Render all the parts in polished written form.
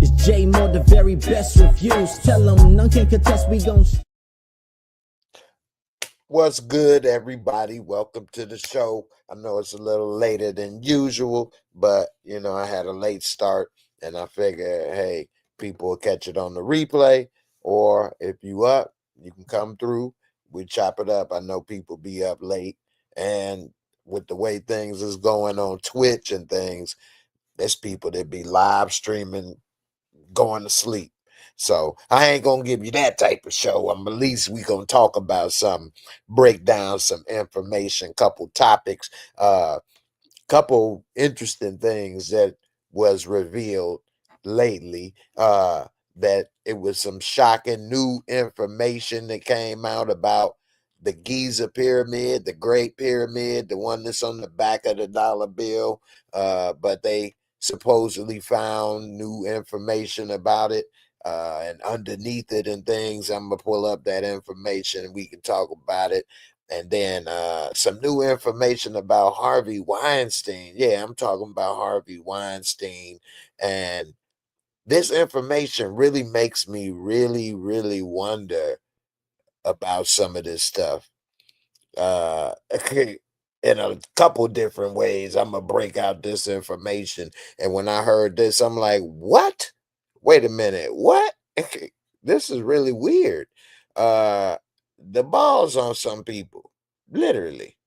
It's J Moore, the very best reviews. Tell them none can contest, we gon' What's good, everybody? Welcome to the show. I know it's a little later than usual, but I had a late start, and I figured, hey, people will catch it on the replay, or if you up, you can come through. We chop it up. I know people be up late, and with the way things is going on Twitch and things, there's people that be live streaming, going to sleep. So I ain't gonna give you that type of show. At least we gonna talk about something, break down some information, couple topics, couple interesting things that was revealed lately. That it was some shocking new information that came out about the Giza Pyramid, the Great Pyramid, the one that's on the back of the dollar bill. But they supposedly found new information about it, and underneath it and things. I'm gonna pull up that information and we can talk about it. And then some new information about Harvey Weinstein. Yeah, I'm talking about Harvey Weinstein. And this information really makes me really, really wonder about some of this stuff. In a couple different ways, I'm going to break out this information. And when I heard this, I'm like, what? Wait a minute. What? This is really weird. The balls on some people, literally.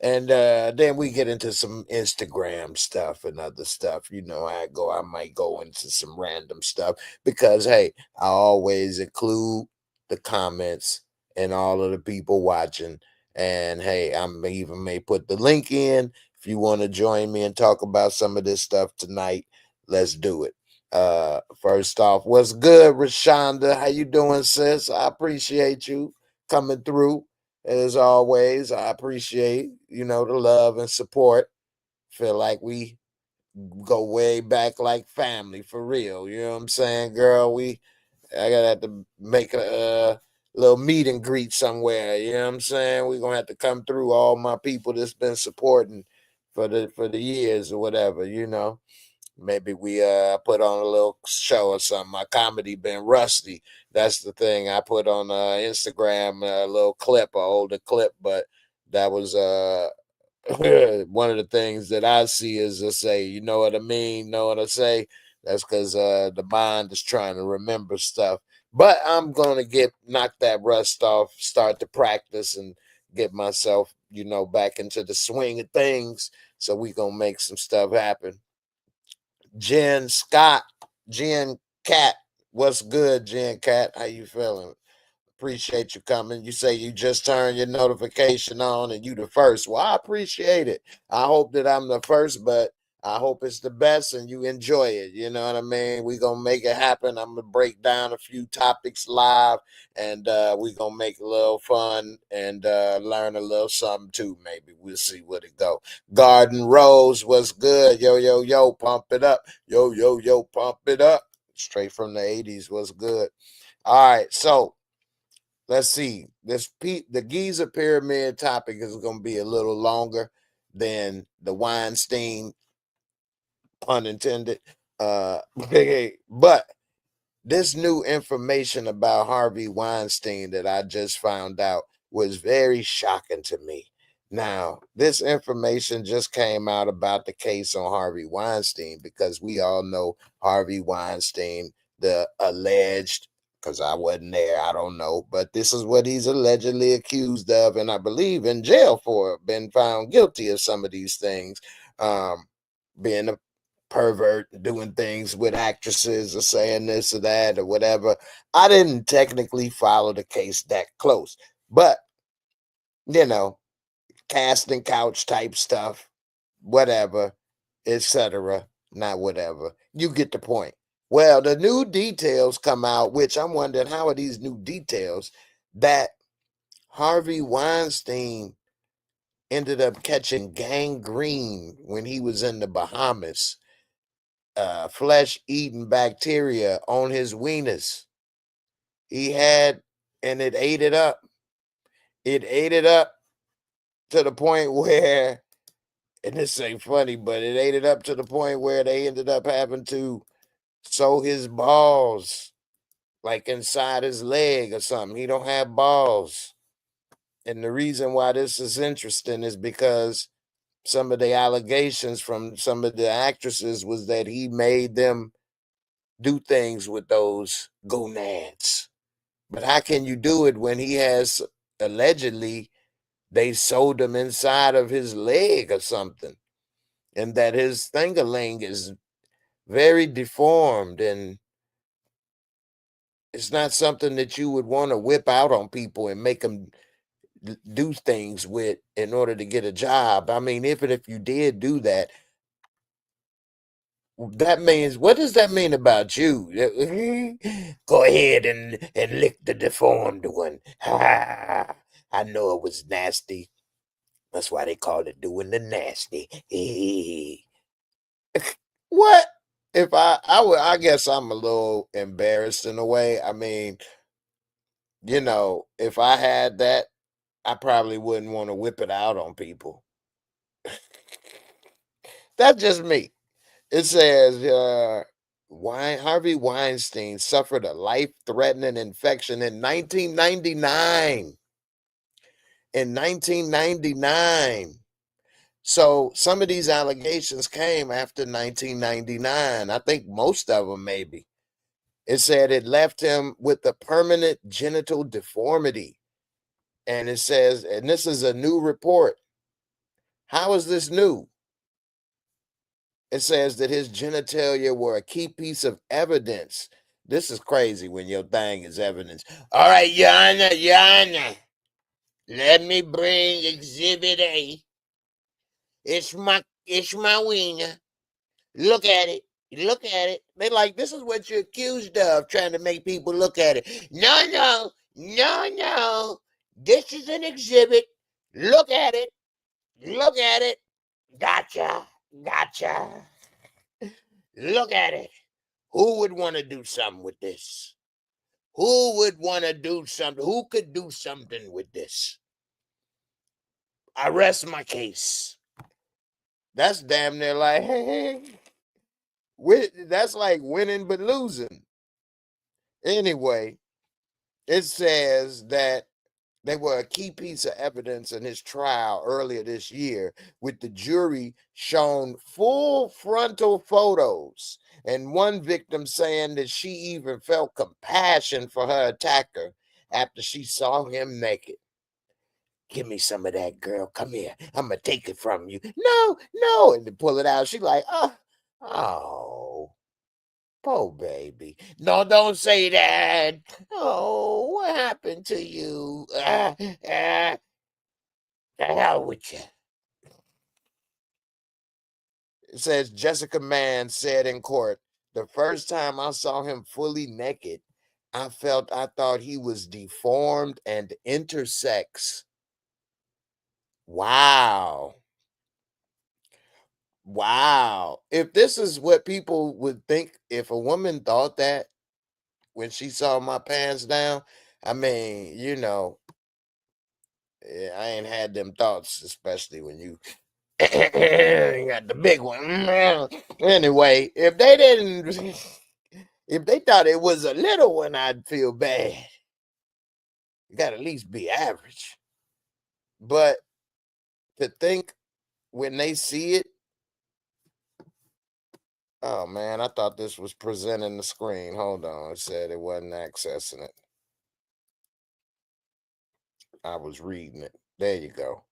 And then we get into some Instagram stuff and other stuff. I might go into some random stuff because, hey, I always include the comments and all of the people watching. And hey, even may put the link in if you want to join me and talk about some of this stuff tonight. Let's do it. First off, what's good, Rashonda? How you doing, sis? I appreciate you coming through. As always, I appreciate, the love and support. Feel like we go way back like family for real. You know what I'm saying, girl? I gotta have to make a little meet and greet somewhere. You know what I'm saying? We're gonna have to come through all my people that's been supporting for the years or whatever. Maybe we put on a little show or something. My comedy been rusty. That's the thing. I put on Instagram a little clip, an older clip, but that was one of the things that I see is to say, you know what I mean? Know what I say? That's because the mind is trying to remember stuff. But I'm gonna knock that rust off, start to practice, and get myself, back into the swing of things. So we gonna make some stuff happen. Jen Scott, Jen Cat. What's good, Jen Cat? How you feeling? Appreciate you coming. You say you just turned your notification on and you the first. Well, I appreciate it. I hope that I'm the first, but I hope it's the best and you enjoy it. You know what I mean? We gonna make it happen. I'm gonna break down a few topics live, and we gonna make a little fun and learn a little something too. Maybe we'll see where it go. Garden Rose, what's good? Yo, yo, yo, pump it up. Yo, yo, yo, pump it up. Straight from the 80s, what's good? All right, so let's see. The Giza Pyramid topic is going to be a little longer than the Weinstein, pun intended. But this new information about Harvey Weinstein that I just found out was very shocking to me. Now, this information just came out about the case on Harvey Weinstein because we all know Harvey Weinstein, the alleged, because I wasn't there, I don't know, but this is what he's allegedly accused of, and I believe in jail for, been found guilty of some of these things, being a pervert, doing things with actresses or saying this or that or whatever. I didn't technically follow the case that close, but you know, casting couch type stuff, whatever, etc. Not whatever. You get the point. Well, the new details come out, which I'm wondering how are these new details that Harvey Weinstein ended up catching gangrene when he was in the Bahamas, flesh-eating bacteria on his weenus. He had, and it ate it up. It ate it up to the point where, and this ain't funny, but it ate it up to the point where they ended up having to sew his balls like inside his leg or something. He don't have balls. And the reason why this is interesting is because some of the allegations from some of the actresses was that he made them do things with those gonads. But how can you do it when he has allegedly they sewed them inside of his leg or something, and that his thingaling is very deformed, and it's not something that you would want to whip out on people and make them do things with in order to get a job. I mean, even if you did do that, that means, what does that mean about you? Go ahead and lick the deformed one. I know it was nasty. That's why they call it doing the nasty. What? If I guess I'm a little embarrassed in a way. I mean, if I had that, I probably wouldn't want to whip it out on people. That's just me. It says Harvey Weinstein suffered a life-threatening infection in 1999. In 1999. So some of these allegations came after 1999. I think most of them, maybe. It said it left him with a permanent genital deformity. And it says, and this is a new report. How is this new? It says that his genitalia were a key piece of evidence. This is crazy when your thing is evidence. All right, Yana, let me bring Exhibit A. It's my wiener. Look at it. Look at it. They like, this is what you're accused of, trying to make people look at it. No. This is an exhibit. Look at it. Look at it. Gotcha. Look at it. Who would want to do something with this? Who would want to do something? Who could do something with this? I rest my case. That's damn near like, that's like winning but losing. Anyway, it says that they were a key piece of evidence in his trial earlier this year, with the jury shown full frontal photos, and one victim saying that she even felt compassion for her attacker after she saw him naked. Give me some of that, girl. Come here. I'm going to take it from you. No. And to pull it out, she like, oh. Oh, baby. No, don't say that. Oh, what happened to you? The hell with you. It says Jessica Mann said in court, the first time I saw him fully naked, I thought he was deformed and intersex. Wow. If this is what people would think, if a woman thought that when she saw my pants down, I mean, I ain't had them thoughts, especially when you got the big one. Anyway, if they thought it was a little one, I'd feel bad. You got to at least be average. But to think when they see it, oh man, I thought this was presenting the screen. Hold on, it said it wasn't accessing it. I was reading it. There you go.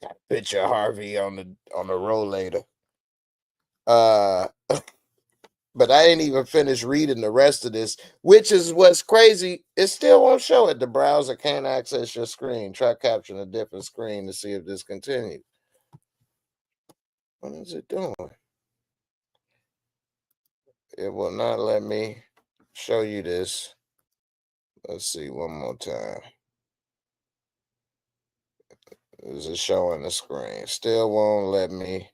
Got a picture of Harvey on the rollator. But I didn't even finish reading the rest of this, which is what's crazy. It still won't show it. The browser can't access your screen. Try capturing a different screen to see if this continues. What is it doing? It will not let me show you this. Let's see one more time. Is it showing the screen? Still won't let me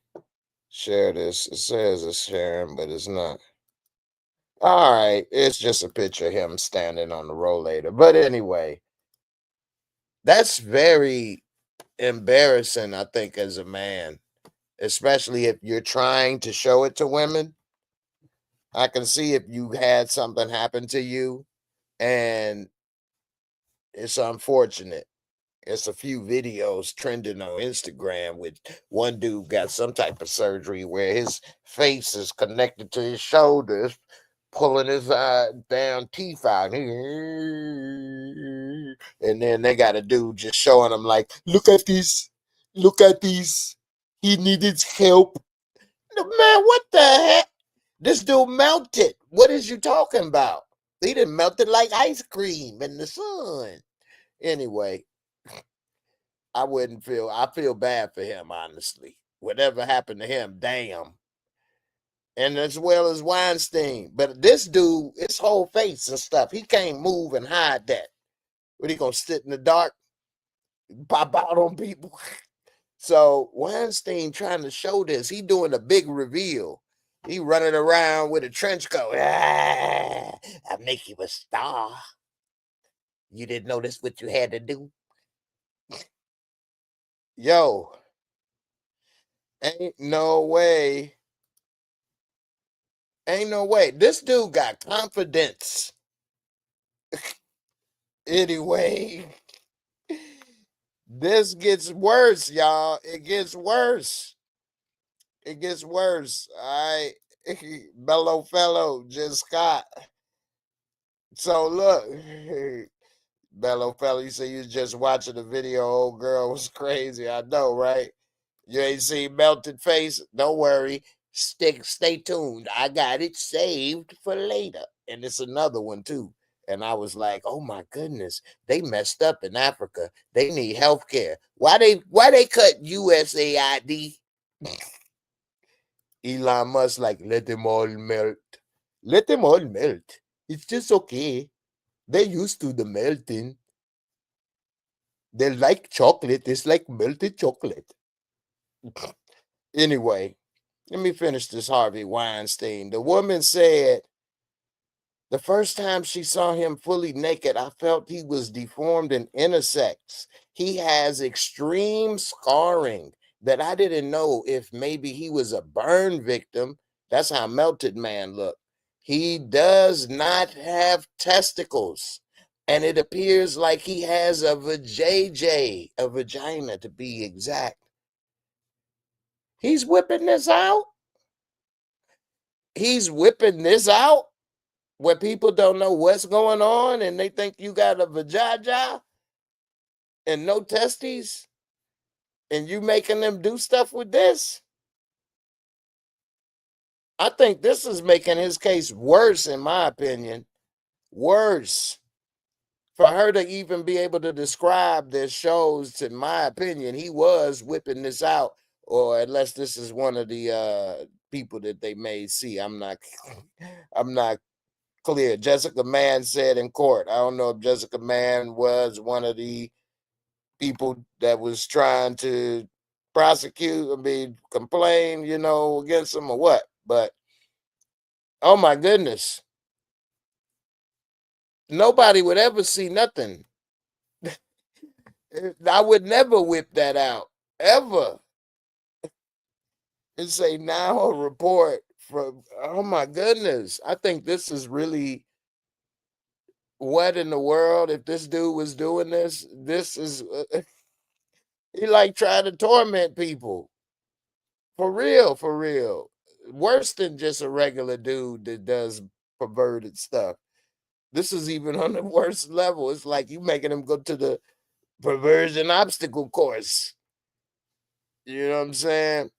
share this. It says it's sharing, but it's not. All right, it's just a picture of him standing on the rollator. But anyway, that's very embarrassing, I think, as a man, especially if you're trying to show it to women. I can see if you had something happen to you, and it's unfortunate. It's a few videos trending on Instagram with one dude got some type of surgery where his face is connected to his shoulders, pulling his damn teeth out. And then they got a dude just showing him like, look at this, look at this. He needed help. Man, what the heck? This dude melted. What is you talking about? He didn't melt it like ice cream in the sun. Anyway, I feel bad for him, honestly. Whatever happened to him, damn. And as well as Weinstein. But this dude, his whole face and stuff, he can't move and hide that. What, he gonna sit in the dark, pop out on people? So Weinstein trying to show this, he doing a big reveal. He running around with a trench coat. I make you a star. You didn't notice what you had to do? Yo, ain't no way. Ain't no way. This dude got confidence. Anyway, this gets worse, y'all. It gets worse. It gets worse. I Bellow fellow just got. So look, Bellow fellow, you say you was just watching the video. Old girl was crazy. I know, right? You ain't seen melted face? Don't worry. Stay tuned. I got it saved for later. And it's another one too. And I was like, oh my goodness, they messed up in Africa. They need health care. Why they cut USAID? Elon Musk like, let them all melt. Let them all melt. It's just okay. They're used to the melting. They like chocolate. It's like melted chocolate. Anyway, let me finish this Harvey Weinstein. The woman said, the first time she saw him fully naked, I felt he was deformed and intersex. He has extreme scarring that I didn't know if maybe he was a burn victim. That's how Melted Man looked. He does not have testicles. And it appears like he has a vajayjay, a vagina to be exact. He's whipping this out. He's whipping this out where people don't know what's going on and they think you got a vajayjay and no testes and you making them do stuff with this. I think this is making his case worse, in my opinion. Worse. For her to even be able to describe this shows, in my opinion, he was whipping this out, or unless this is one of the people that they may see. I'm not I'm not clear. Jessica Mann said in court. I don't know if Jessica Mann was one of the people that was trying to prosecute, complain, against him or what. But oh my goodness, nobody would ever see nothing. I would never whip that out ever. And say now a report from, oh my goodness. I think this is really, what in the world, if this dude was doing this is he like trying to torment people. For real, for real. Worse than just a regular dude that does perverted stuff. This is even on the worst level. It's like you making him go to the perversion obstacle course. You know what I'm saying?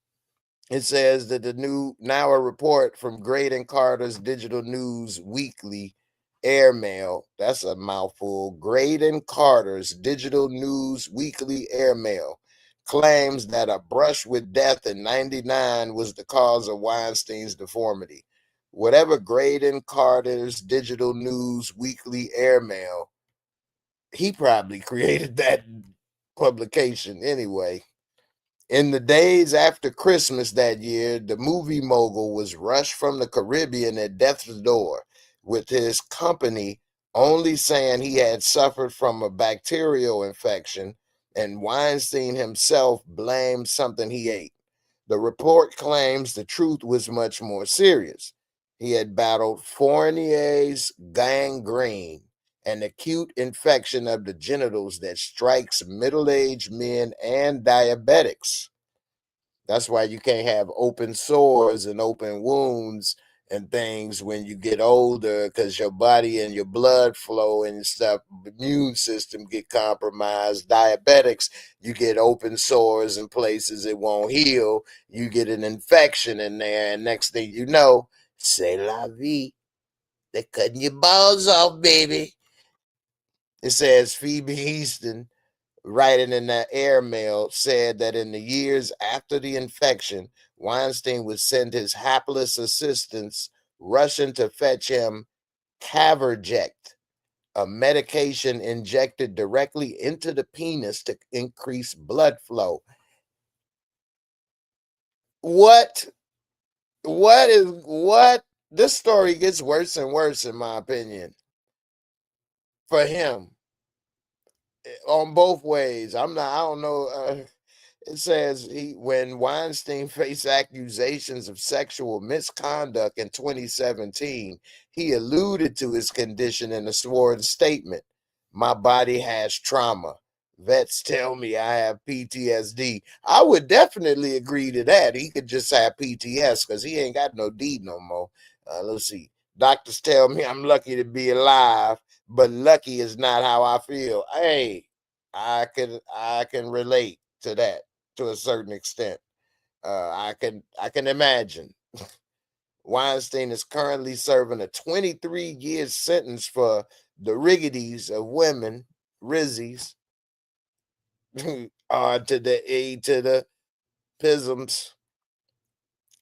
It says that the now a report from Graydon Carter's Digital News Weekly Airmail. That's a mouthful. Graydon Carter's Digital News Weekly Airmail claims that a brush with death in '99 was the cause of Weinstein's deformity. Whatever Graydon Carter's Digital News Weekly Airmail, he probably created that publication anyway. In the days after Christmas that year, the movie mogul was rushed from the Caribbean at death's door, with his company only saying he had suffered from a bacterial infection, and Weinstein himself blamed something he ate. The report claims the truth was much more serious. He had battled Fournier's gangrene, an acute infection of the genitals that strikes middle-aged men and diabetics. That's why you can't have open sores and open wounds and things when you get older, because your body and your blood flow and stuff, immune system get compromised. Diabetics, you get open sores in places it won't heal. You get an infection in there, and next thing you know, c'est la vie. They're cutting your balls off, baby. It says Phoebe Easton, writing in that airmail, said that in the years after the infection, Weinstein would send his hapless assistants rushing to fetch him Caverject, a medication injected directly into the penis to increase blood flow. What? What? This story gets worse and worse, in my opinion, for him on both ways. I don't know. It says when Weinstein faced accusations of sexual misconduct in 2017, he alluded to his condition in a sworn statement. My body has trauma. Vets tell me I have PTSD. I would definitely agree to that. He could just have PTS because he ain't got no D no more. Let's see. Doctors tell me I'm lucky to be alive, but lucky is not how I feel. Hey, I can relate to that to a certain extent. I can imagine. Weinstein is currently serving a 23-year sentence for the riggities of women, rizzies, to the A to the pisms,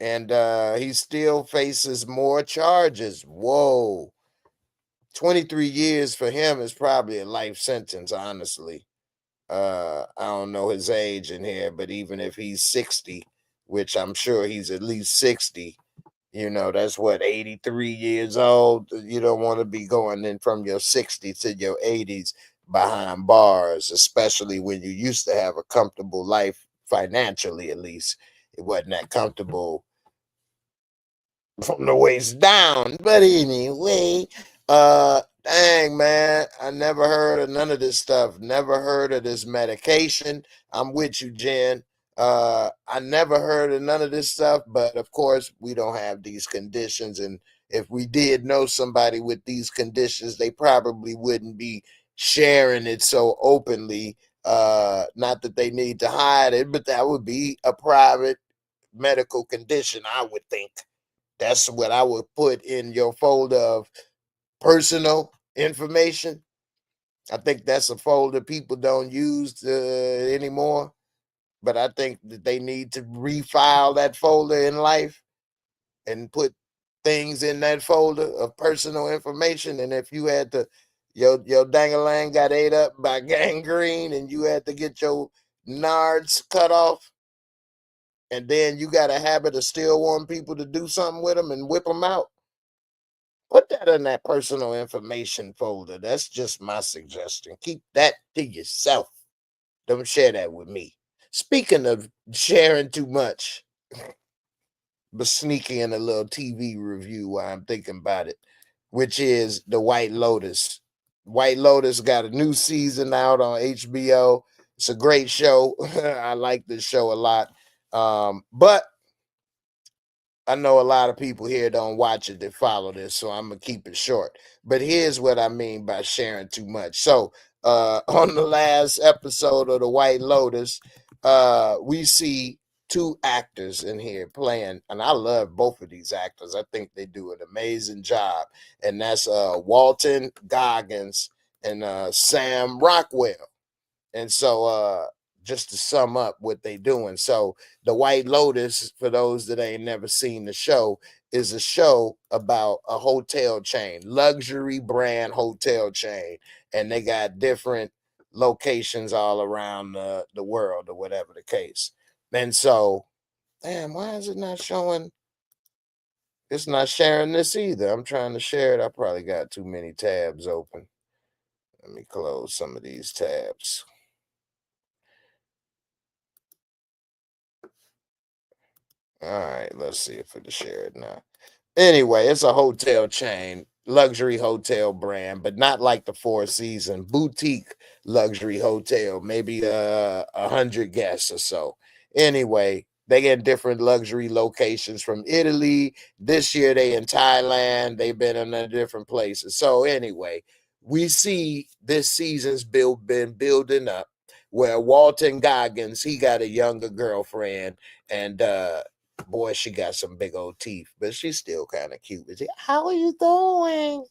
and he still faces more charges. Whoa, 23 years for him is probably a life sentence, honestly. I don't know his age in here, but even if he's 60, which I'm sure he's at least 60, that's what, 83 years old. You don't want to be going in from your 60s to your 80s behind bars, especially when you used to have a comfortable life financially, at least. It wasn't that comfortable from the waist down. But anyway, dang man, I never heard of none of this stuff. Never heard of this medication. I'm with you, Jen. I never heard of none of this stuff, but of course we don't have these conditions, and if we did know somebody with these conditions, they probably wouldn't be sharing it so openly. Not that they need to hide it, but that would be a private medical condition, I would think. That's what I would put in your folder of personal information. I think that's a folder people don't use anymore, but I think that they need to refile that folder in life and put things in that folder of personal information. And if you had to, your dangalang got ate up by gangrene and you had to get your nards cut off, and then you got a habit of still wanting people to do something with them and whip them out, put that in that personal information folder. That's just my suggestion. Keep that to yourself. Don't share that with me. Speaking of sharing too much, but sneaking in a little TV review while I'm thinking about it, which is The White Lotus. White Lotus got a new season out on HBO. It's a great show. I like this show a lot. But I know a lot of people here don't watch it that follow this, so I'm gonna keep it short. But here's what I mean by sharing too much. So, on the last episode of The White Lotus, we see two actors in here playing, and I love both of these actors. I think they do an amazing job, and that's Walton Goggins and Sam Rockwell. And so, just to sum up what they doing. So The White Lotus, for those that ain't never seen the show, is a show about a hotel chain, luxury brand hotel chain. And they got different locations all around the world or whatever the case. And so, damn, why is it not showing? It's not sharing this either. I'm trying to share it. I probably got too many tabs open. Let me close some of these tabs. All right, let's see if it'll share it now. Anyway, it's a hotel chain, luxury hotel brand, but not like the Four Season boutique luxury hotel, maybe 100 guests or so. Anyway, they get different luxury locations from Italy. This year they in Thailand. They've been in different places. So anyway, we see this season's been building up where Walton Goggins, he got a younger girlfriend, and boy, she got some big old teeth, but she's still kind of cute. But how are you doing?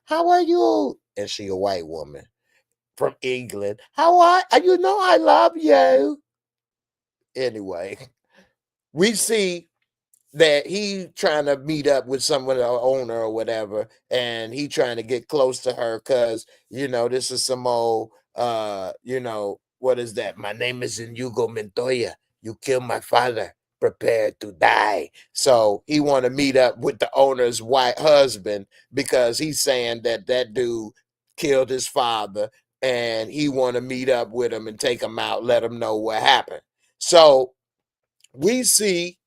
How are you? And she a white woman from England. How are you? Know I love you. Anyway, we see that he trying to meet up with someone, the owner or whatever, and he trying to get close to her because this is some old what is that? My name is Inigo Montoya. You killed my father. Prepare to die. So he want to meet up with the owner's white husband because he's saying that dude killed his father, and he want to meet up with him and take him out, let him know what happened. So we see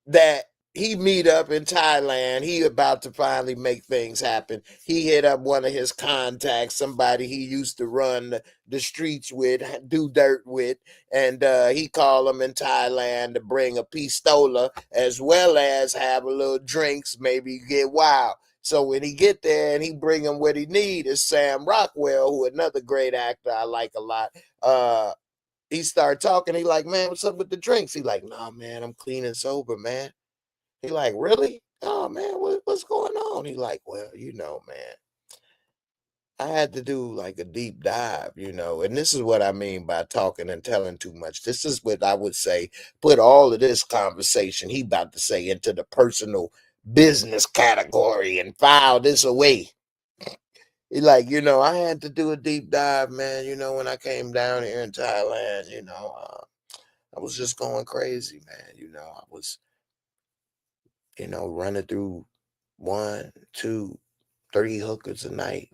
that he meet up in Thailand. He about to finally make things happen. He hit up one of his contacts, somebody he used to run the streets with, do dirt with, and he called him in Thailand to bring a pistola as well as have a little drinks, maybe get wild. So when he get there and he bring him what he need is Sam Rockwell, who another great actor I like a lot. He started talking. He like, man, what's up with the drinks? He like, nah, man, I'm clean and sober, man. He like, really? Oh man, what's going on? He like, well, man, I had to do like a deep dive, and this is what I mean by talking and telling too much. This is what I would say, put all of this conversation he about to say into the personal business category and file this away. He like, I had to do a deep dive, man. When I came down here in Thailand, I was just going crazy, man. I was, running through one, two, three hookers a night,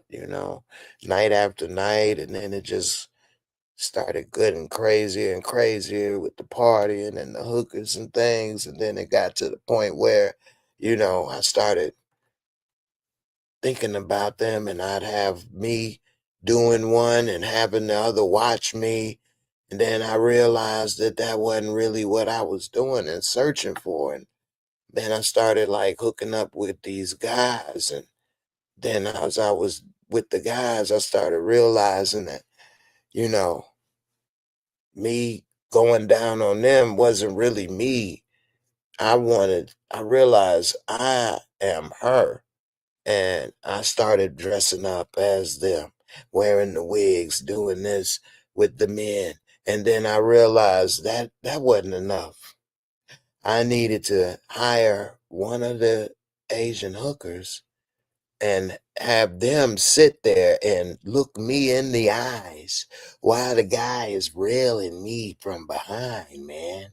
night after night. And then it just started getting crazier and crazier with the partying and the hookers and things. And then it got to the point where, I started thinking about them, and I'd have me doing one and having the other watch me. And then I realized that wasn't really what I was doing and searching for. And then I started like hooking up with these guys. And then as I was with the guys, I started realizing that, you know, me going down on them wasn't really me. I realized I am her. And I started dressing up as them, wearing the wigs, doing this with the men. And then I realized that wasn't enough. I needed to hire one of the Asian hookers and have them sit there and look me in the eyes while the guy is railing me from behind, man.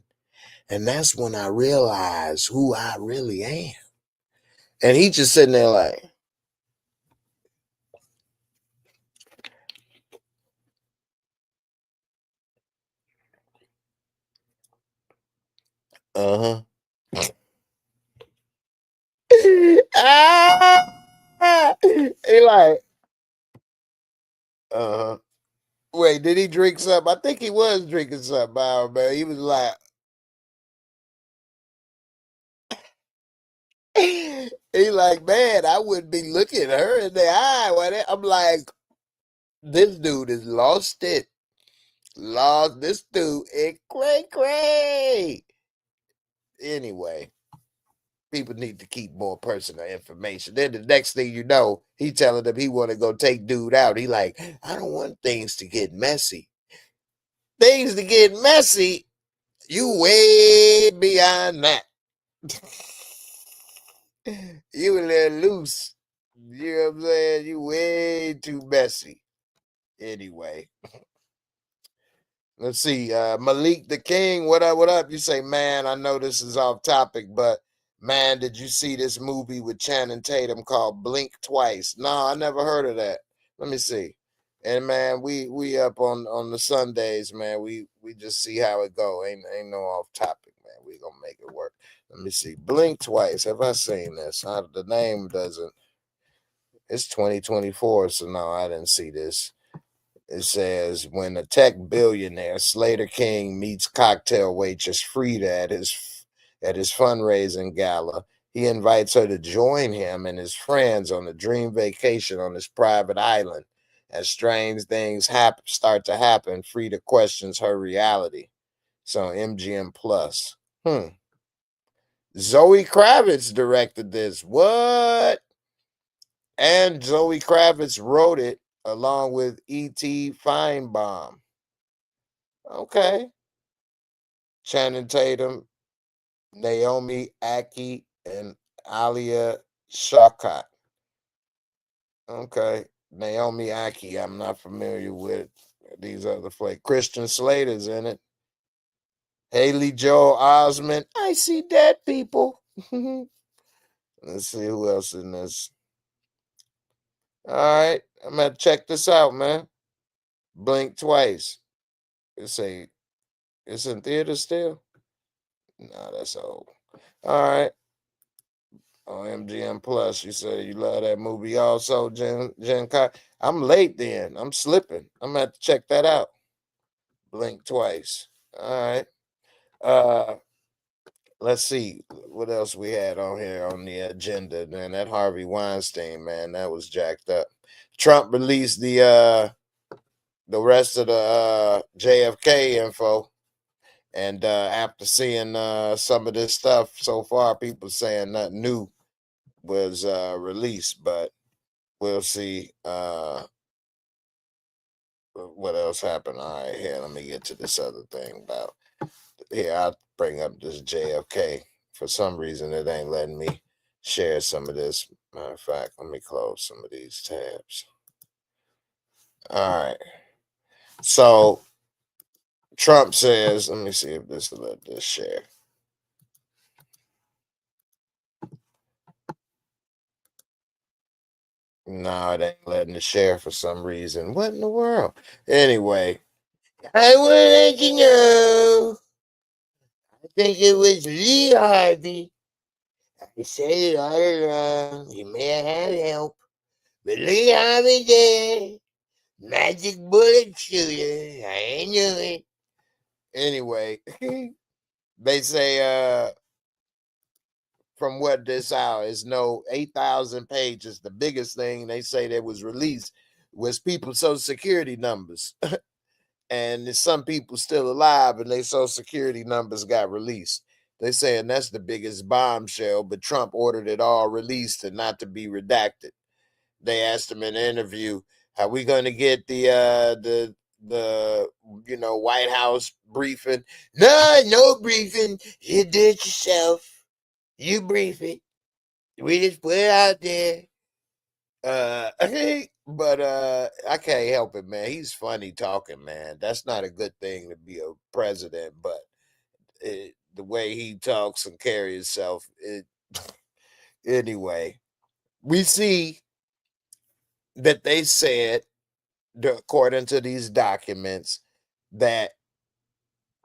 And that's when I realized who I really am. And he just sitting there like, uh-huh. He like, uh-huh. Wait, did he drink something? I think he was drinking something, man. He was like, he like, man, I wouldn't be looking her in the eye. I'm like, this dude has lost it. Lost this dude. It cray. Anyway, people need to keep more personal information. Then the next thing you know, he telling them he want to go take dude out. He like, I don't want things to get messy. Things to get messy, you way beyond that. You a little loose. You know what I'm saying? You way too messy. Anyway, let's see. Malik the King, what up? What up? You say, man, I know this is off topic, but man, did you see this movie with Channing Tatum called Blink Twice? No, I never heard of that. Let me see. And man, we up on the Sundays, man. We just see how it go. Ain't no off topic, man. We gonna make it work. Let me see. Blink twice. Have I seen this? The name doesn't. It's 2024, so no, I didn't see this. It says when a tech billionaire Slater King meets cocktail waitress Frida at his fundraising gala, he invites her to join him and his friends on a dream vacation on his private island. As strange things start to happen, Frida questions her reality. So MGM Plus. Zoe Kravitz directed this. What? And Zoe Kravitz wrote it along with E.T. Feinbaum. Okay. Channing Tatum, Naomi Aki, and Alia Shawkat. Okay. Naomi Aki, I'm not familiar with these other flavors. Christian Slater's in it. Haley Joel Osment. I see dead people. Let's see who else in this. All right. I'm going to check this out, man. Blink twice. It's in theater still? No, that's old. All right. On MGM Plus, you say you love that movie also, Jen Kai. I'm late then. I'm slipping. I'm gonna have to check that out. Blink twice. All right. Let's see what else we had on here on the agenda. Man, that Harvey Weinstein, man, that was jacked up. Trump released the rest of the JFK info. And after seeing some of this stuff so far, people saying nothing new was released, but we'll see what else happened. All right, here, let me get to this other thing about here. I'll bring up this JFK. For some reason, it ain't letting me share some of this. Matter of fact, let me close some of these tabs. All right. So Trump says, let me see if this will let this share. No, it ain't letting it share for some reason. What in the world? Anyway, I want to let you know. I think it was Lee Harvey. I said it all along. He may have help. But Lee Harvey there. Magic bullet shooter. I ain't knew it. Anyway, they say from what this out is no 8,000 pages. The biggest thing they say that was released was people's social security numbers. And there's some people still alive and their social security numbers got released. They saying that's the biggest bombshell, but Trump ordered it all released and not to be redacted. They asked him in an interview, "Are we going to get the White House briefing?" No briefing. You do it yourself. You brief it. We just put it out there. But I can't help it, man. He's funny talking, man. That's not a good thing to be a president, but the way he talks and carries himself, anyway, we see that they said, according to these documents, that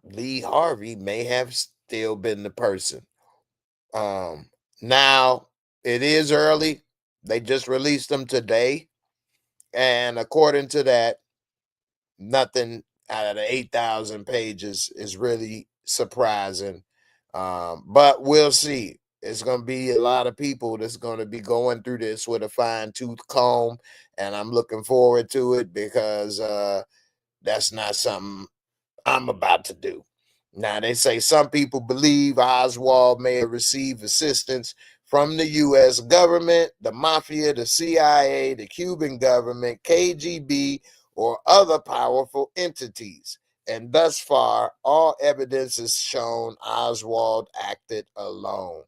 Lee Harvey may have still been the person. Now it is early. They just released them today. And according to that, nothing out of the 8,000 pages is really surprising. But we'll see. It's going to be a lot of people that's going to be going through this with a fine tooth comb. And I'm looking forward to it because that's not something I'm about to do. Now, they say some people believe Oswald may have received assistance from the U.S. government, the mafia, the CIA, the Cuban government, KGB, or other powerful entities. And thus far, all evidence has shown Oswald acted alone.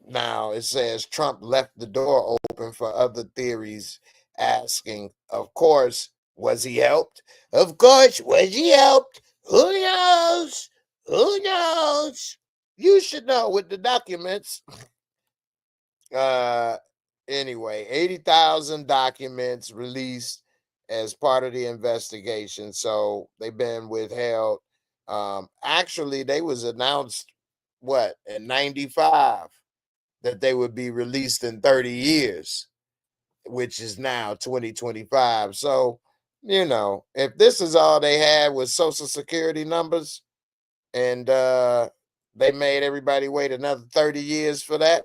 Now, it says Trump left the door open for other theories, asking, of course, was he helped? Of course, was he helped? Who knows? Who knows? You should know with the documents. Uh, anyway, 80,000 documents released as part of the investigation. So they've been withheld. Actually, they was announced in 95 that they would be released in 30 years, which is now 2025. So, if this is all they had was social security numbers and they made everybody wait another 30 years for that,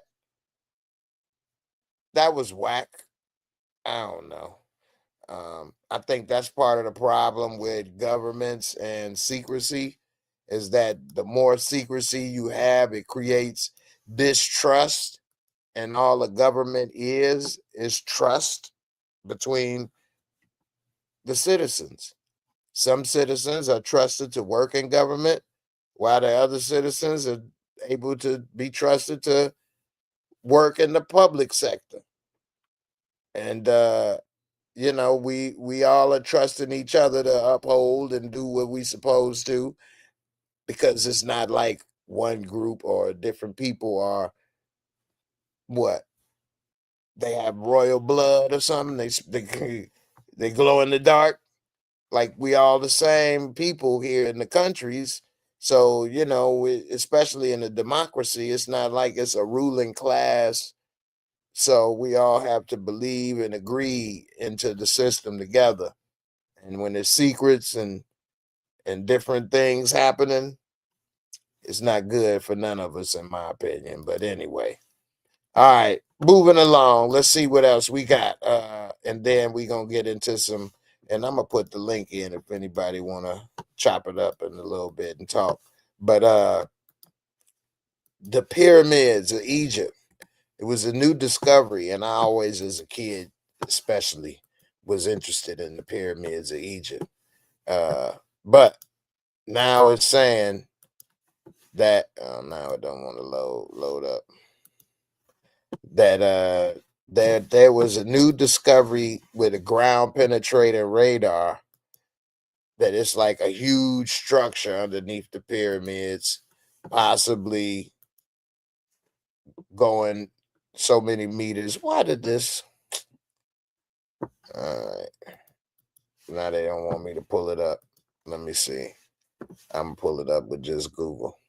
that was whack. I don't know. I think that's part of the problem with governments and secrecy is that the more secrecy you have, it creates distrust, and all the government is trust between the citizens. Some citizens are trusted to work in government, while the other citizens are able to be trusted to work in the public sector. And we all are trusting each other to uphold and do what we supposed to, because it's not like one group or different people are what they have royal blood or something. They glow in the dark. Like we all the same people here in the countries. So especially in a democracy, it's not like it's a ruling class. So we all have to believe and agree into the system together. And when there's secrets and different things happening, it's not good for none of us, in my opinion. But anyway, all right, moving along. Let's see what else we got, and then we're gonna get into some. And I'm gonna put the link in if anybody wanna chop it up in a little bit and talk. But the pyramids of Egypt, it was a new discovery, and I always, as a kid, especially, was interested in the pyramids of Egypt. But now it's saying that now it don't want to load up. That there was a new discovery with a ground penetrating radar, that it's like a huge structure underneath the pyramids, possibly going so many meters. Why did this? All right. Now they don't want me to pull it up. Let me see. I'm gonna pull it up with just Google.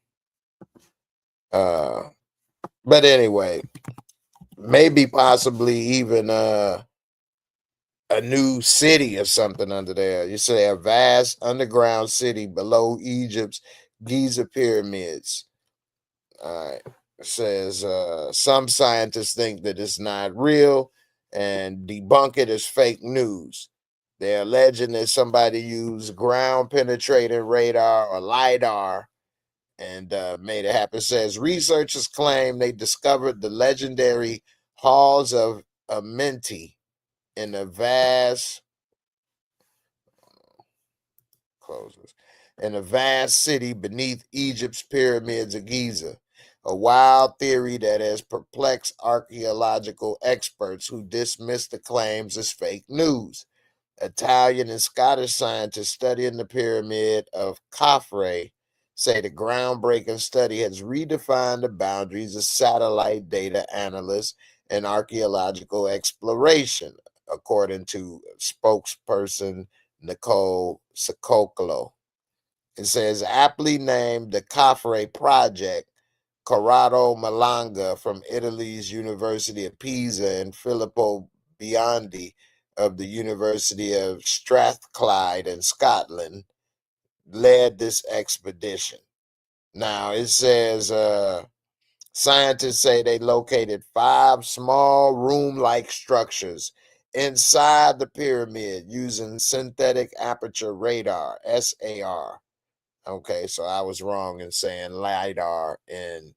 But anyway, maybe possibly even a new city or something under there. You say a vast underground city below Egypt's Giza pyramids. All right. It says some scientists think that it's not real and debunk it as fake news. They're alleging that somebody used ground penetrating radar or LIDAR and made it happen. It says researchers claim they discovered the legendary halls of Amenti in a vast city beneath Egypt's pyramids of Giza. A wild theory that has perplexed archaeological experts who dismiss the claims as fake news. Italian and Scottish scientists studying the pyramid of Khafre say the groundbreaking study has redefined the boundaries of satellite data analysts and archaeological exploration, according to spokesperson Nicole Sicoclo. It says, aptly named the Khafre Project, Corrado Malanga from Italy's University of Pisa and Filippo Biondi of the University of Strathclyde in Scotland led this expedition. Now it says scientists say they located 5 small room-like structures inside the pyramid using synthetic aperture radar, SAR. Okay, so I was wrong in saying LIDAR and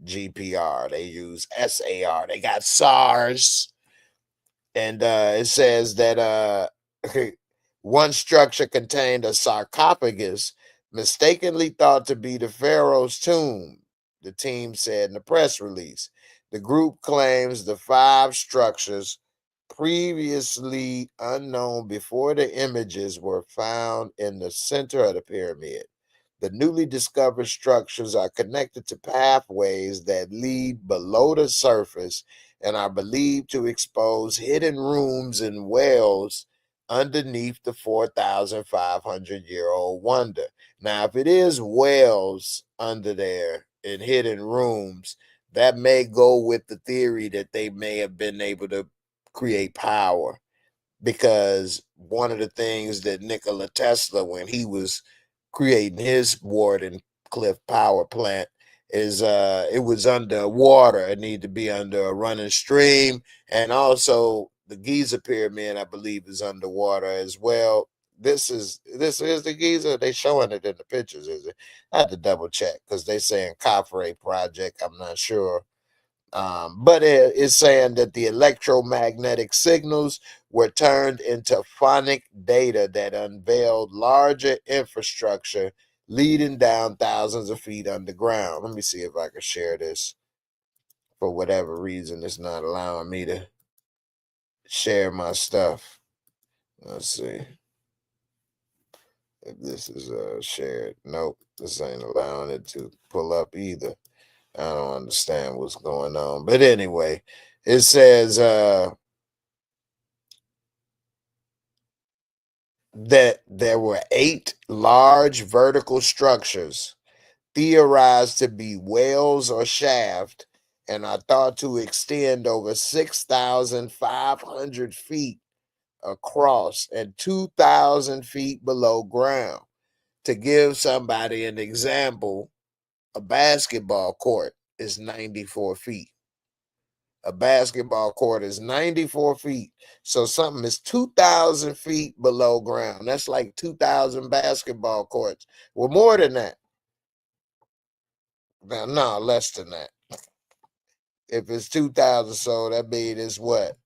GPR. They use SAR. They got SARS. And it says that one structure contained a sarcophagus mistakenly thought to be the pharaoh's tomb, the team said in the press release. The group claims the 5 structures, previously unknown before the images were found in the center of the pyramid. The newly discovered structures are connected to pathways that lead below the surface and are believed to expose hidden rooms and wells underneath the 4,500-year-old wonder. Now, if it is wells under there in hidden rooms, that may go with the theory that they may have been able to create power, because one of the things that Nikola Tesla, when he was creating his Wardenclyffe power plant, is it was underwater. It needed to be under a running stream, and also the Giza Pyramid, I believe, is underwater as well. This is the Giza. They showing it in the pictures, is it? I had to double check because they saying Khafre project. I'm not sure. But it is saying that the electromagnetic signals were turned into phonic data that unveiled larger infrastructure leading down thousands of feet underground. Let me see if I can share this. For whatever reason, it's not allowing me to share my stuff. Let's see if this is shared. Nope, this ain't allowing it to pull up either. I don't understand what's going on. But anyway, it says that there were 8 large vertical structures theorized to be wells or shaft and are thought to extend over 6,500 feet across and 2,000 feet below ground. To give somebody an example, a basketball court is 94 feet. A basketball court is 94 feet. So something is 2,000 feet below ground. That's like 2,000 basketball courts. Well, more than that. Now, no, less than that. If it's 2,000, so that means it's what?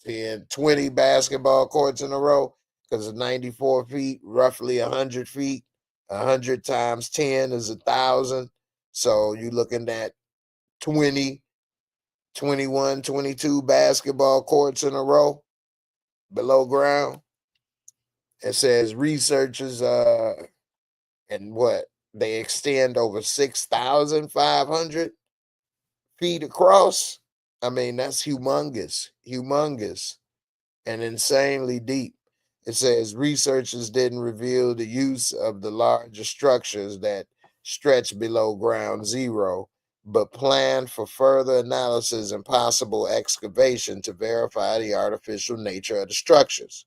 10, 20 basketball courts in a row, because it's 94 feet, roughly 100 feet. 100 times 10 is 1,000. So you're looking at 20, 21, 22 basketball courts in a row below ground. It says researchers and what, they extend over 6,500 feet across. I mean, that's humongous, and insanely deep. It says researchers didn't reveal the use of the larger structures that stretch below ground zero, but planned for further analysis and possible excavation to verify the artificial nature of the structures.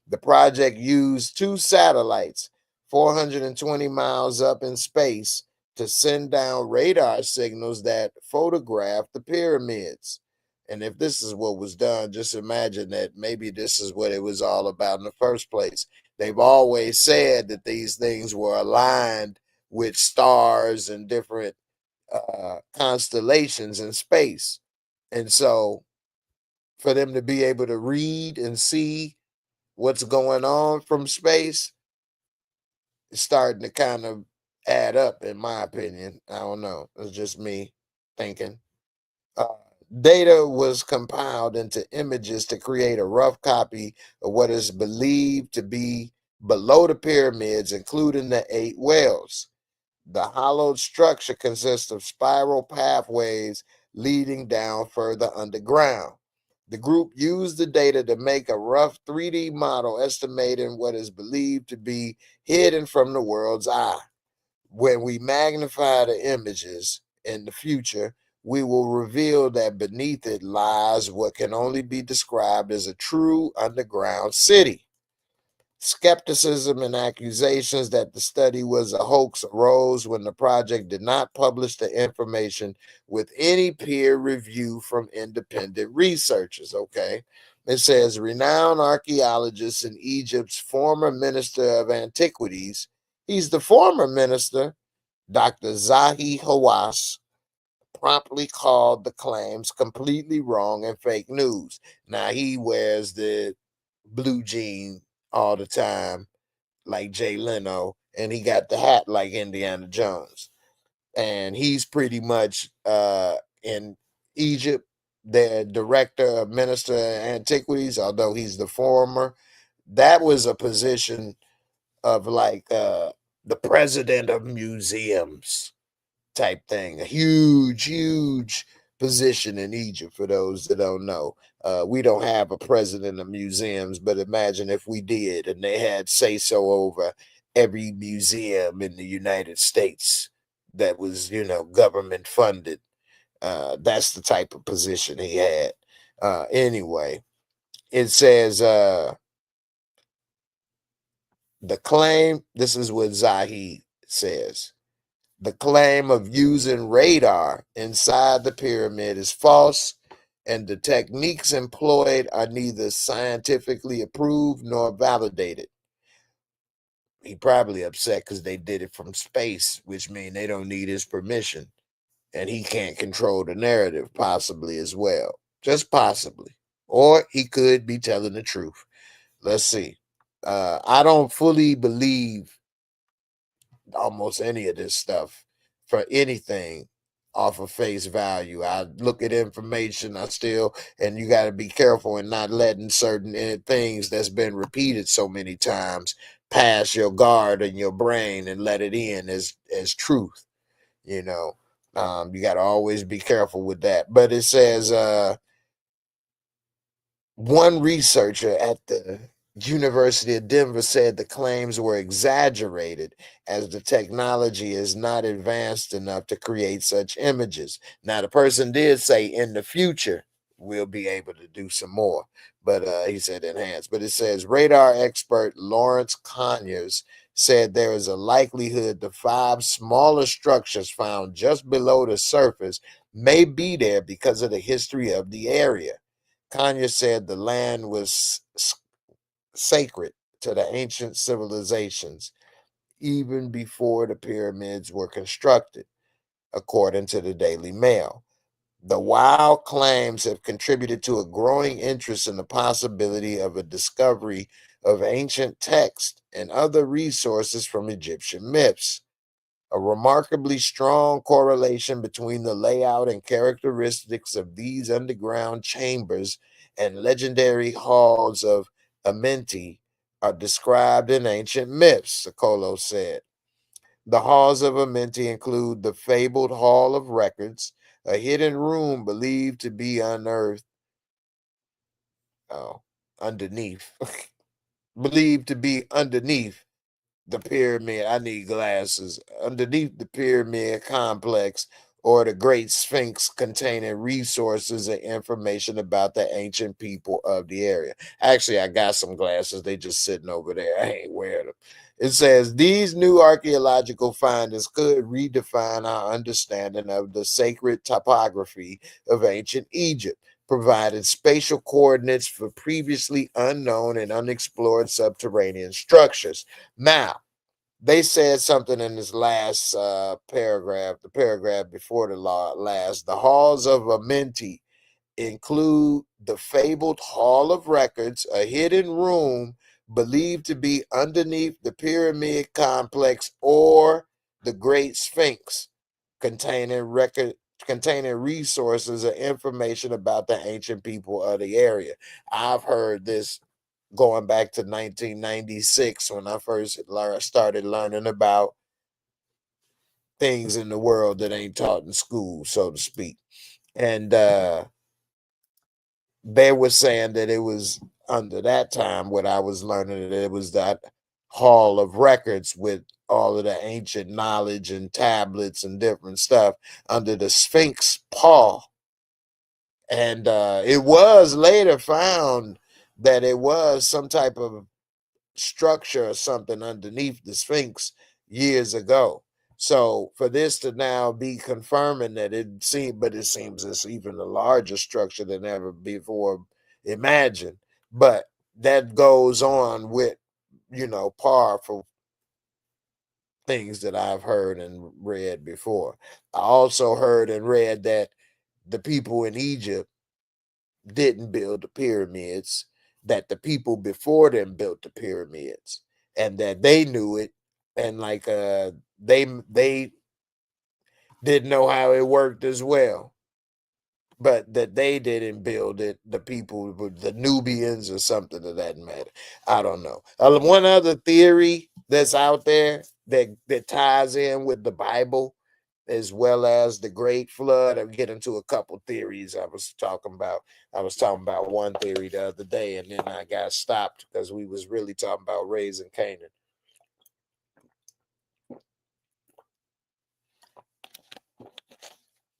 The project used 2 satellites 420 miles up in space to send down radar signals that photograph the pyramids. And if this is what was done, just imagine that maybe this is what it was all about in the first place. They've always said that these things were aligned with stars and different constellations in space. And so for them to be able to read and see what's going on from space is starting to kind of add up, in my opinion. I don't know. It's just me thinking. Uh, Data was compiled into images to create a rough copy of what is believed to be below the pyramids, including the 8 wells. The hollowed structure consists of spiral pathways leading down further underground. The group used the data to make a rough 3D model estimating what is believed to be hidden from the world's eye. When we magnify the images in the future, we will reveal that beneath it lies what can only be described as a true underground city. Skepticism and accusations that the study was a hoax arose when the project did not publish the information with any peer review from independent researchers. Okay. It says renowned archaeologist and Egypt's former minister of antiquities. He's the former minister, Dr. Zahi Hawass, promptly called the claims completely wrong and fake news. Now he wears the blue jean all the time, like Jay Leno, and he got the hat like Indiana Jones. And he's pretty much in Egypt, their director of minister of antiquities, although he's the former. That was a position of like the president of museums type thing, a huge position in Egypt, for those that don't know. We don't have a president of museums, but imagine if we did and they had say so over every museum in the United States that was, government funded. That's the type of position he had. Anyway, it says the claim, this is what Zahid says. The claim of using radar inside the pyramid is false, and the techniques employed are neither scientifically approved nor validated. He probably upset because they did it from space, which means they don't need his permission, and he can't control the narrative, possibly as well. Just possibly. Or he could be telling the truth. Let's see. I don't fully believe almost any of this stuff for anything off of face value. I look at information, and you got to be careful in not letting certain things that's been repeated so many times pass your guard in your brain and let it in as truth. You know, you got to always be careful with that. But it says, one researcher at the University of Denver said the claims were exaggerated as the technology is not advanced enough to create such images. Now, the person did say in the future we'll be able to do some more, but he said enhanced. But it says radar expert Lawrence Conyers said there is a likelihood the 5 smaller structures found just below the surface may be there because of the history of the area. Kanye said the land was sacred to the ancient civilizations even before the pyramids were constructed, according to the Daily Mail. The wild claims have contributed to a growing interest in the possibility of a discovery of ancient texts and other resources from Egyptian myths. A remarkably strong correlation between the layout and characteristics of these underground chambers and legendary halls of Amenti are described in ancient myths, Sokolo said. The halls of Amenti include the fabled Hall of Records, a hidden room believed to be unearthed, underneath, believed to be underneath the pyramid. I need glasses. Underneath the pyramid complex, or the Great Sphinx, containing resources and information about the ancient people of the area. Actually, I got some glasses. They just sitting over there. I ain't wearing them. It says these new archaeological findings could redefine our understanding of the sacred topography of ancient Egypt, provided spatial coordinates for previously unknown and unexplored subterranean structures. Now, they said something in this last paragraph, the paragraph before the last. The halls of Amenti include the fabled Hall of Records, a hidden room believed to be underneath the pyramid complex, or the Great Sphinx, containing resources or information about the ancient people of the area. I've heard this going back to 1996 when I first started learning about things in the world that ain't taught in school, so to speak. And they were saying that it was under that time, what I was learning, that it was that hall of records with all of the ancient knowledge and tablets and different stuff under the Sphinx paw. And it was later found that it was some type of structure or something underneath the Sphinx years ago. So for this to now be confirming that it seems it's even a larger structure than ever before imagined. But that goes on with, powerful things that I've heard and read before. I also heard and read that the people in Egypt didn't build the pyramids, that the people before them built the pyramids, and that they knew it, and they didn't know how it worked as well, but that they didn't build it, the people, the Nubians or something of that matter. I don't know. One other theory that's out there that ties in with the Bible as well as the Great Flood. I'll get into a couple theories I was talking about. I was talking about one theory the other day, and then I got stopped because we was really talking about raising Canaan.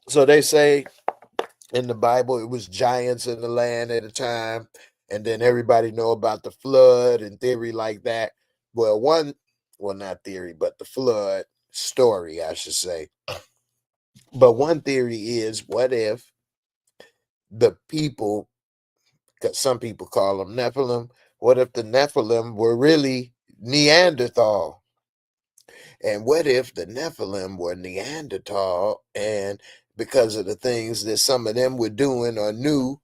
So they say in the Bible it was giants in the land at a time, and then everybody know about the flood and theory like that. Well, not theory, but the flood story, I should say. But one theory is, what if the people, because some people call them Nephilim, what if the Nephilim were really Neanderthal? And what if the Nephilim were Neanderthal, and because of the things that some of them were doing or knew,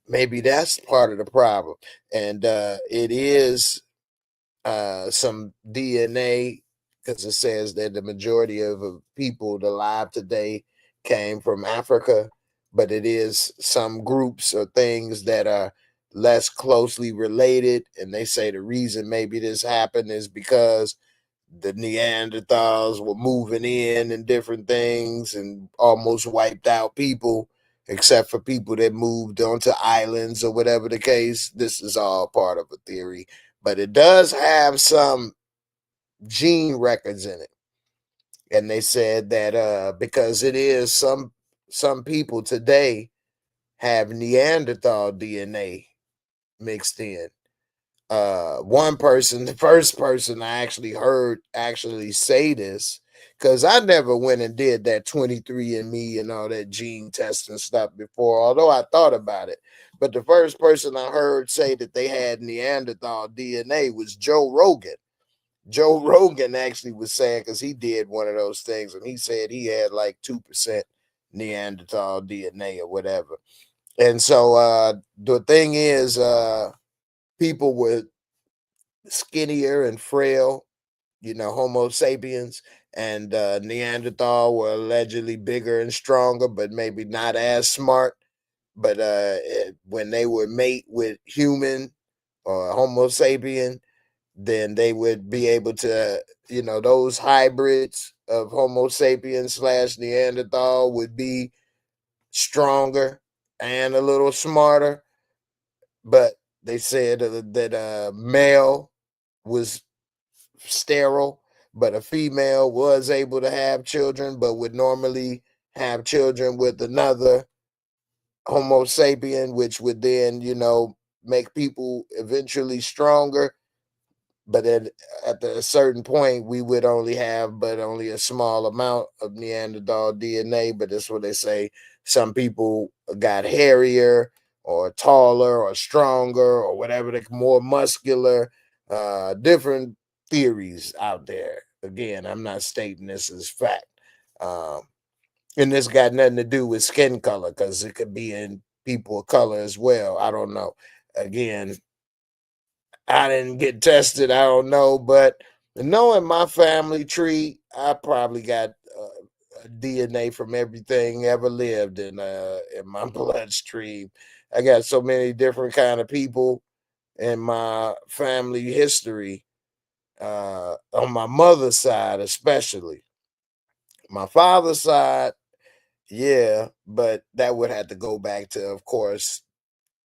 maybe that's part of the problem. And it is some DNA, because it says that the majority of people alive today came from Africa, but it is some groups or things that are less closely related. And they say the reason maybe this happened is because the Neanderthals were moving in and different things and almost wiped out people, except for people that moved onto islands or whatever the case. This is all part of a theory, but it does have some gene records in it. And they said that because it is some people today have Neanderthal DNA mixed in. One person, the first person I actually heard actually say this, because I never went and did that 23andMe and all that gene testing stuff before, although I thought about it. But the first person I heard say that they had Neanderthal DNA was Joe Rogan. Joe Rogan actually was saying, because he did one of those things, and he said he had like 2% Neanderthal DNA or whatever. And so the thing is, people were skinnier and frail, Homo sapiens, and Neanderthal were allegedly bigger and stronger, but maybe not as smart. But when they would mate with human or Homo sapien, then they would be able to, those hybrids of Homo sapiens slash Neanderthal would be stronger and a little smarter. But they said that male was sterile, but a female was able to have children, but would normally have children with another Homo sapien, which would then, make people eventually stronger. But at a certain point, we would only have but only a small amount of Neanderthal DNA. But that's what they say. Some people got hairier or taller or stronger or whatever, they more muscular. Different theories out there. Again, I'm not stating this as fact. Um, and this got nothing to do with skin color, because it could be in people of color as well. I don't know. Again, I didn't get tested. I don't know, but knowing my family tree, I probably got DNA from everything ever lived in my bloodstream. I got so many different kind of people in my family history. On my mother's side, especially my father's side, yeah, but that would have to go back to, of course,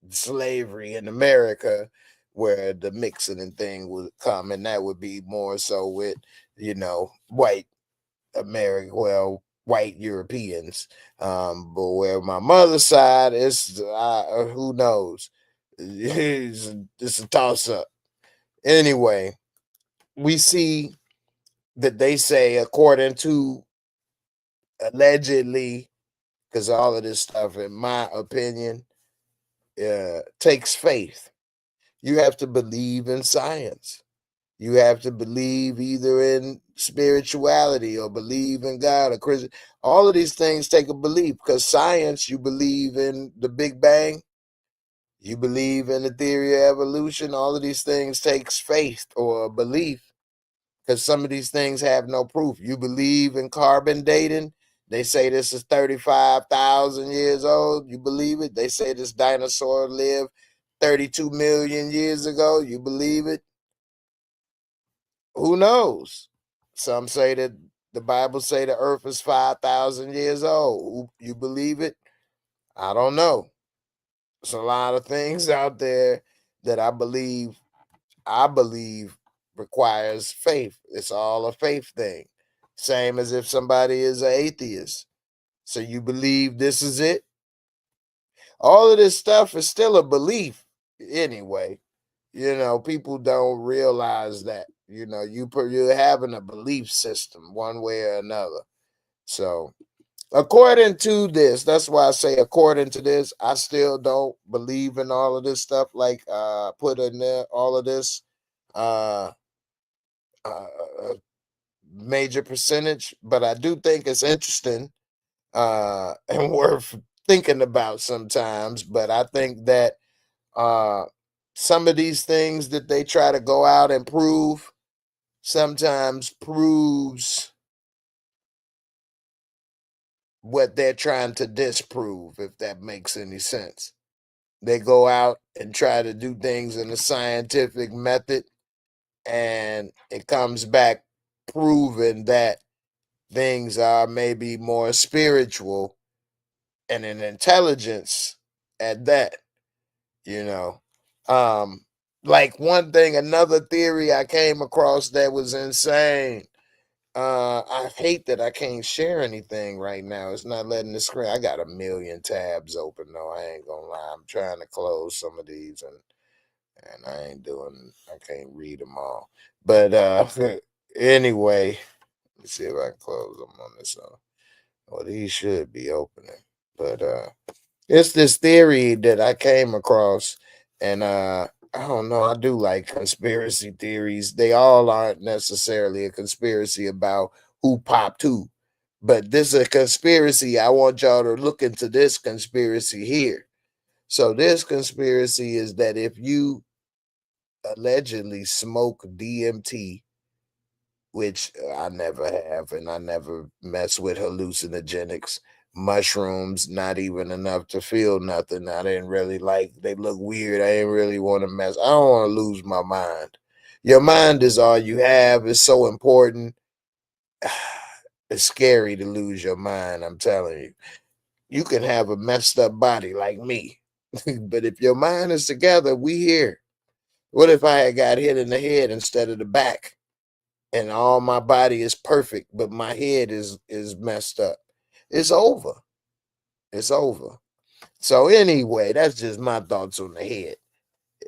slavery in America, where the mixing and thing would come, and that would be more so with, white American, well, white Europeans. But where my mother's side is, who knows? It's a toss up. Anyway, we see that they say, according to allegedly, because all of this stuff, in my opinion, takes faith. You have to believe in science. You have to believe either in spirituality or believe in God or Christian. All of these things take a belief, because science, you believe in the Big Bang, you believe in the theory of evolution. All of these things takes faith or belief, because some of these things have no proof. You believe in carbon dating. They say this is 35,000 years old. You believe it. They say this dinosaur lived 32 million years ago. You believe it. Who knows? Some say that The Bible say the earth is 5,000 years old. You believe it? I don't know. There's a lot of things out there that I believe requires faith. It's all a faith thing. Same as if somebody is an atheist. So you believe this is it? All of this stuff is still a belief anyway. People don't realize that. You're having a belief system one way or another. So according to this, that's why I say according to this, I still don't believe in all of this stuff, like put in there all of this uh major percentage, but I do think it's interesting and worth thinking about sometimes. But I think that some of these things that they try to go out and prove sometimes proves what they're trying to disprove, if that makes any sense. They go out and try to do things in a scientific method, and it comes back proven that things are maybe more spiritual and an intelligence at that, you know. Like another theory I came across that was insane. I hate that I can't share anything right now. It's not letting the screen. I got a million tabs open though. I ain't gonna lie. I'm trying to close some of these and I can't read them all. But anyway, let's see if I can close them on this one. Well, these should be opening. But it's this theory that I came across, and I don't know. I do like conspiracy theories. They all aren't necessarily a conspiracy about who popped who, but this is a conspiracy. I want y'all to look into this conspiracy here. So this conspiracy is that if you allegedly smoke DMT, which I never have, and I never mess with hallucinogenics. Mushrooms, not even enough to feel nothing. I didn't really like. They look weird. I didn't really want to mess. I don't want to lose my mind. Your mind is all you have. It's so important. It's scary to lose your mind. I'm telling you. You can have a messed up body like me, but if your mind is together, we here. What if I had got hit in the head instead of the back? And all my body is perfect, but my head is messed up. It's over. It's over. So anyway, that's just my thoughts on the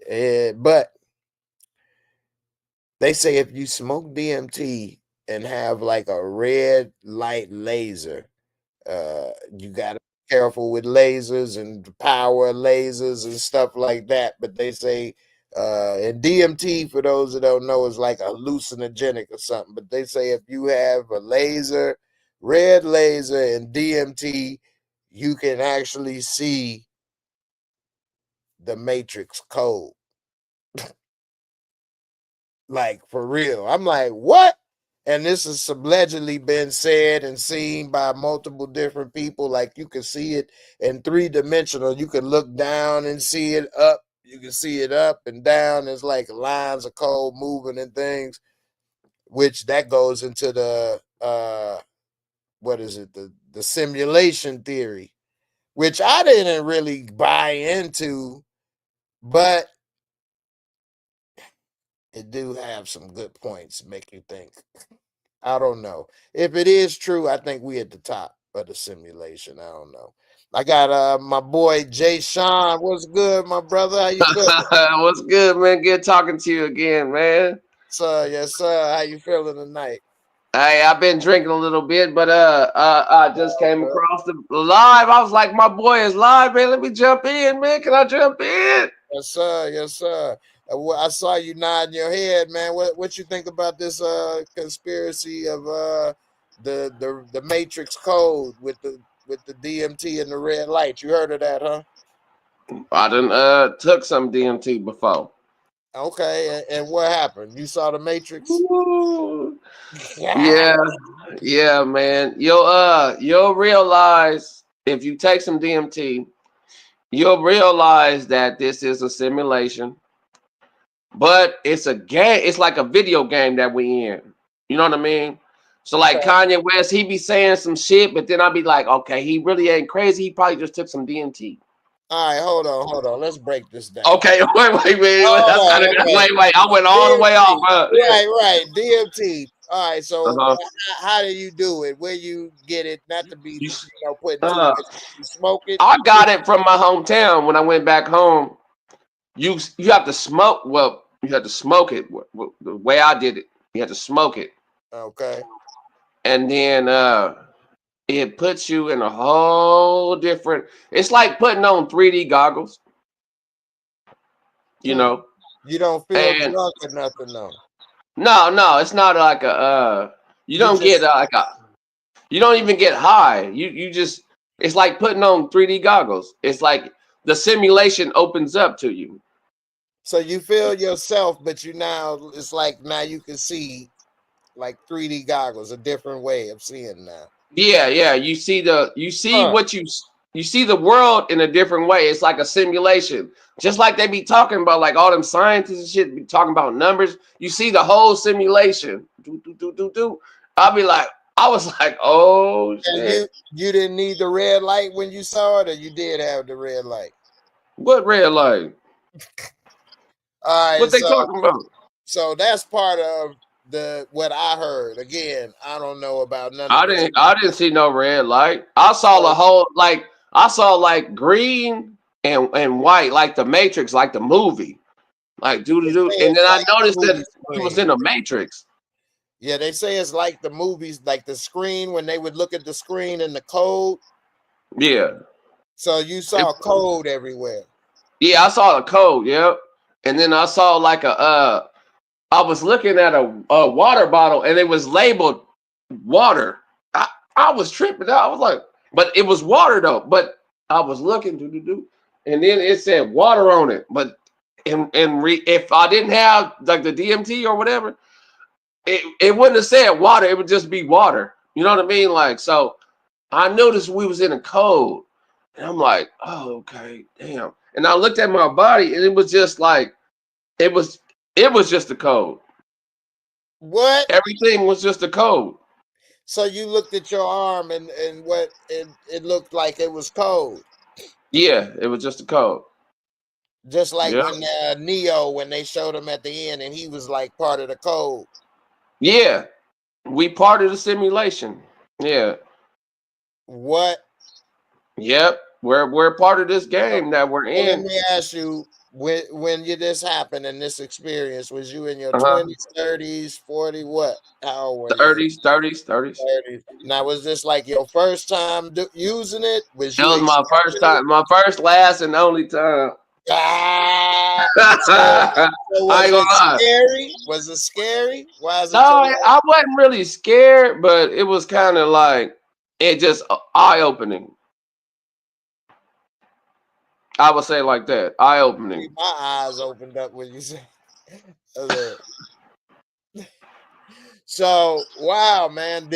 head. But they say if you smoke DMT and have like a red light laser, you gotta be careful with lasers and power lasers and stuff like that. But they say and DMT, for those that don't know, is like a hallucinogenic or something. But they say if you have a laser, red laser, and DMT, you can actually see the Matrix code. Like for real. I'm like, what? And this has allegedly been said and seen by multiple different people. Like you can see it in 3-dimensional. You can look down and see it up. You can see it up and down. There's like lines of code moving and things, which that goes into the what is it? The simulation theory, which I didn't really buy into, but it do have some good points, make you think. I don't know. If it is true, I think we at the top of the simulation. I don't know. I got my boy Jay Sean. What's good, my brother? How you feeling? What's good, man? Good talking to you again, man. Sir, yes, sir. How you feeling tonight? Hey, I've been drinking a little bit, but I just came Okay. across the live. I was like, my boy is live, man. Let me jump in, man. Can I jump in? Yes, sir. Yes, sir. I saw you nodding your head, man. What you think about this conspiracy of the Matrix code with the DMT and the red light? You heard of that, huh? I done took some DMT before. Okay, and what happened? You saw the Matrix? Ooh. Yeah, yeah, man. You'll realize if you take some DMT, you'll realize that this is a simulation. But it's a game. It's like a video game that we in. You know what I mean? So like Kanye West, he be saying some shit, but then I'll be like, okay, he really ain't crazy. He probably just took some DMT. All right, hold on. Let's break this down. Okay, wait, Hold on, okay. wait. I went all the way off. Right. DMT. All right, so Uh-huh. how do you do it? Where you get it? Not to be, putting too Uh, much. You smoke it. I got it from my hometown when I went back home. You have to smoke. Well, you have to smoke it. The way I did it, you have to smoke it, Okay. and then it puts you in a whole different. It's like putting on 3D goggles. You know. You don't feel And drunk or nothing, no. no, it's not like a. You don't get like a. You don't even get high. You just. It's like putting on 3D goggles. It's like the simulation opens up to you. So you feel yourself, but it's like now you can see like 3D goggles, a different way of seeing now. Yeah. You see what you see the world in a different way. It's like a simulation. Just like they be talking about, like all them scientists and shit be talking about numbers. You see the whole simulation. I'll be like, I was like, oh shit. And you didn't need the red light when you saw it, or you did have the red light? What red light? All right, What they talking about? So that's part of what I heard. Again, I don't know about none of I didn't see no red light. I saw the whole I saw like green and white, like the Matrix, like the movie. Like and then I noticed that he was in the Matrix. Yeah, they say it's like the movies, like the screen when they would look at the screen and the code. Yeah. So you saw code everywhere. Yeah, I saw the code. Yep. And then I saw like I was looking at a water bottle and it was labeled water. I was tripping out. I was like, but it was water though. But I was looking and then it said water on it. But if I didn't have like the DMT or whatever, it wouldn't have said water. It would just be water. You know what I mean? Like, so I noticed we was in a code, and I'm like, oh, okay, damn. And I looked at my body, and it was just like, it was just a code. What? Everything was just a code. So you looked at your arm, and what it looked like it was code. Yeah, it was just a code. Just like when Neo, when they showed him at the end, and he was like part of the code. Yeah, we part of the simulation. Yeah. What? Yep, we're part of this game that we're in. Let me ask you, when this happened and this experience, was you in your 20s, 30s, 40? What? How old were you? 30s. Now, was this like your first time using it? It was my first time, my first, last, and only time. So was it scary? Was it scary? Why is it? No, I wasn't really scared, but it was kind of like it just eye-opening. I would say like that, eye-opening. My eyes opened up when you said. So wow, man,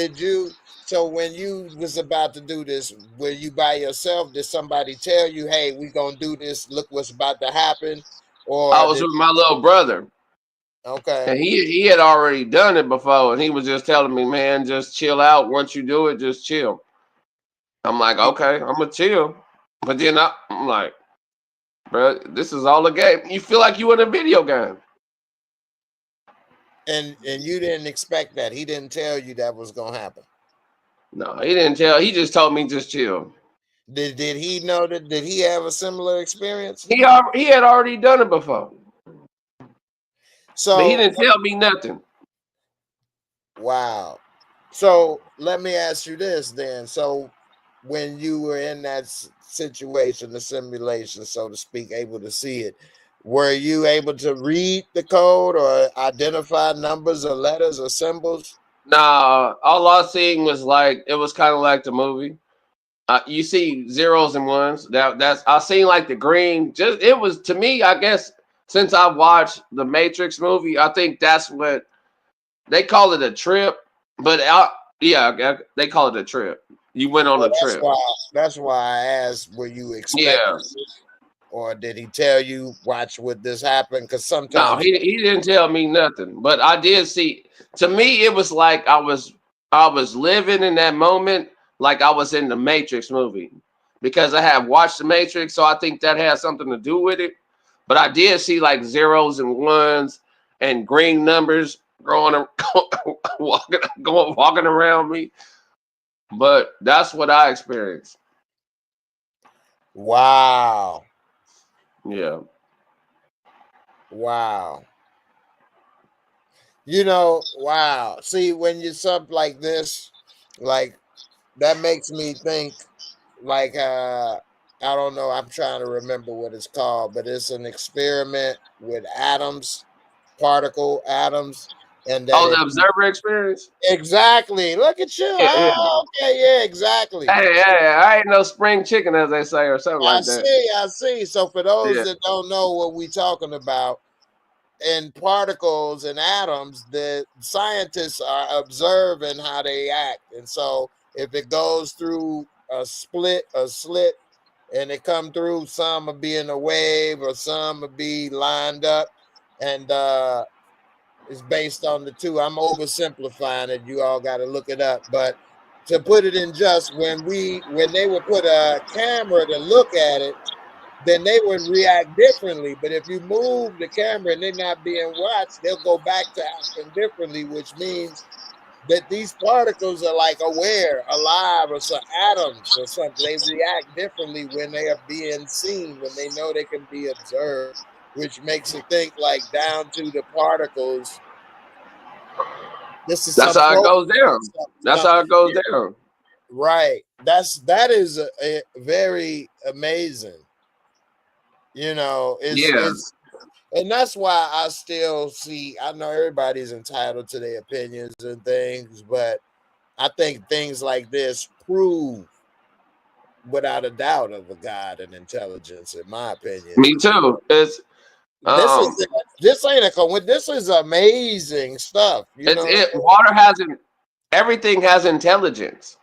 so when you was about to do this, were you by yourself? Did somebody tell you, hey, we gonna do this, look what's about to happen? Or I was with my little brother. Okay. And he had already done it before, and he was just telling me, man, just chill out. Once you do it, just chill. I'm like, okay, I'm gonna chill. But then I'm like, bro, this is all a game. You feel like you in a video game. And you didn't expect that. He didn't tell you that was gonna happen. No, he didn't tell. He just told me just chill. Did he know that? Did he have a similar experience? He had already done it before. So but he didn't tell me nothing. Wow. So let me ask you this then. So when you were in that situation, the simulation, so to speak, able to see it, were you able to read the code or identify numbers or letters or symbols? Nah, all I seen was like, it was kind of like the movie. You see zeros and ones. That's I seen like the green. Just it was, to me, I guess, since I watched the Matrix movie, I think that's what they call it, a trip. But yeah, they call it a trip. You went on a trip. That's why I asked, were you expecting or did he tell you, watch what this happen? Because sometimes he didn't tell me nothing. But I did see, to me, it was like I was I was living in that moment like I was in the Matrix movie because I have watched the Matrix, so I think that has something to do with it. But I did see like zeros and ones and green numbers growing, walking around me. But that's what I experienced. Wow. Yeah. Wow. You know, wow. See, when you sub like this, like that makes me think like I don't know, I'm trying to remember what it's called, but it's an experiment with atoms, particle atoms, and that Oh, if the observer experience? exactly, look at you. Yeah, yeah. Oh, okay, yeah, exactly. Hey, I ain't no spring chicken, as they say, or something I like that. see, I see. So for those Yeah. that don't know what we talking about, in particles and atoms, the scientists are observing how they act. And so if it goes through a slit, and it come through, some will be in a wave or some will be lined up. And it's based on the two. I'm oversimplifying it. You all got to look it up. But to put it in just when they would put a camera to look at it, then they would react differently. But if you move the camera and they're not being watched, they'll go back to acting differently, which means that these particles are like aware, alive, or some atoms or something. They react differently when they are being seen, when they know they can be observed, which makes it think like down to the particles. This is That's some how it program. goes down. That's how it goes down. Right. That is a very amazing. You know, Yeah. it's and that's why I still see, I know everybody's entitled to their opinions and things, but I think things like this prove without a doubt of a God and intelligence, in my opinion. Me too. It's This is this ain't a this is amazing stuff, you know. water hasn't everything has intelligence.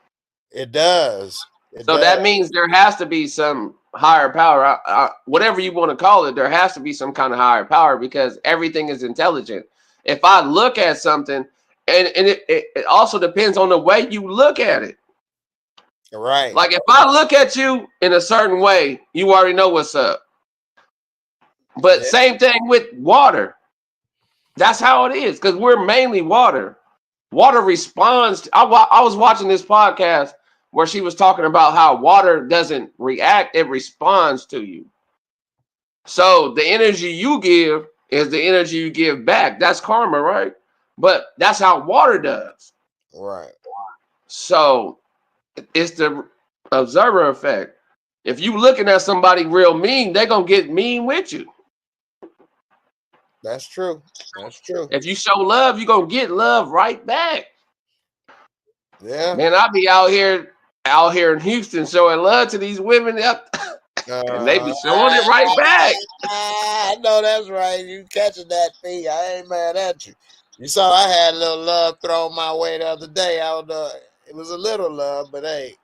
It does. It So that does. means there has to be some higher power, whatever you want to call it. There has to be some kind of higher power because everything is intelligent. If I look at something, and it also depends on the way you look at it. Right. Like if I look at you in a certain way, you already know what's up. But Yeah. same thing with water. That's how it is because we're mainly water. Water responds. I was watching this podcast where she was talking about how water doesn't react, it responds to you. So the energy you give is the energy you give back. That's karma, right? But that's how water does. Right. So it's the observer effect. If you looking at somebody real mean, they're gonna get mean with you. That's true. That's true. If you show love, you're gonna get love right back. Yeah. Man, I be out here in Houston showing love to these women up, and they be showing it right back. I know that's right. You catching that fee. I ain't mad at you. You saw I had a little love thrown my way the other day. I don't know. It was a little love, but hey,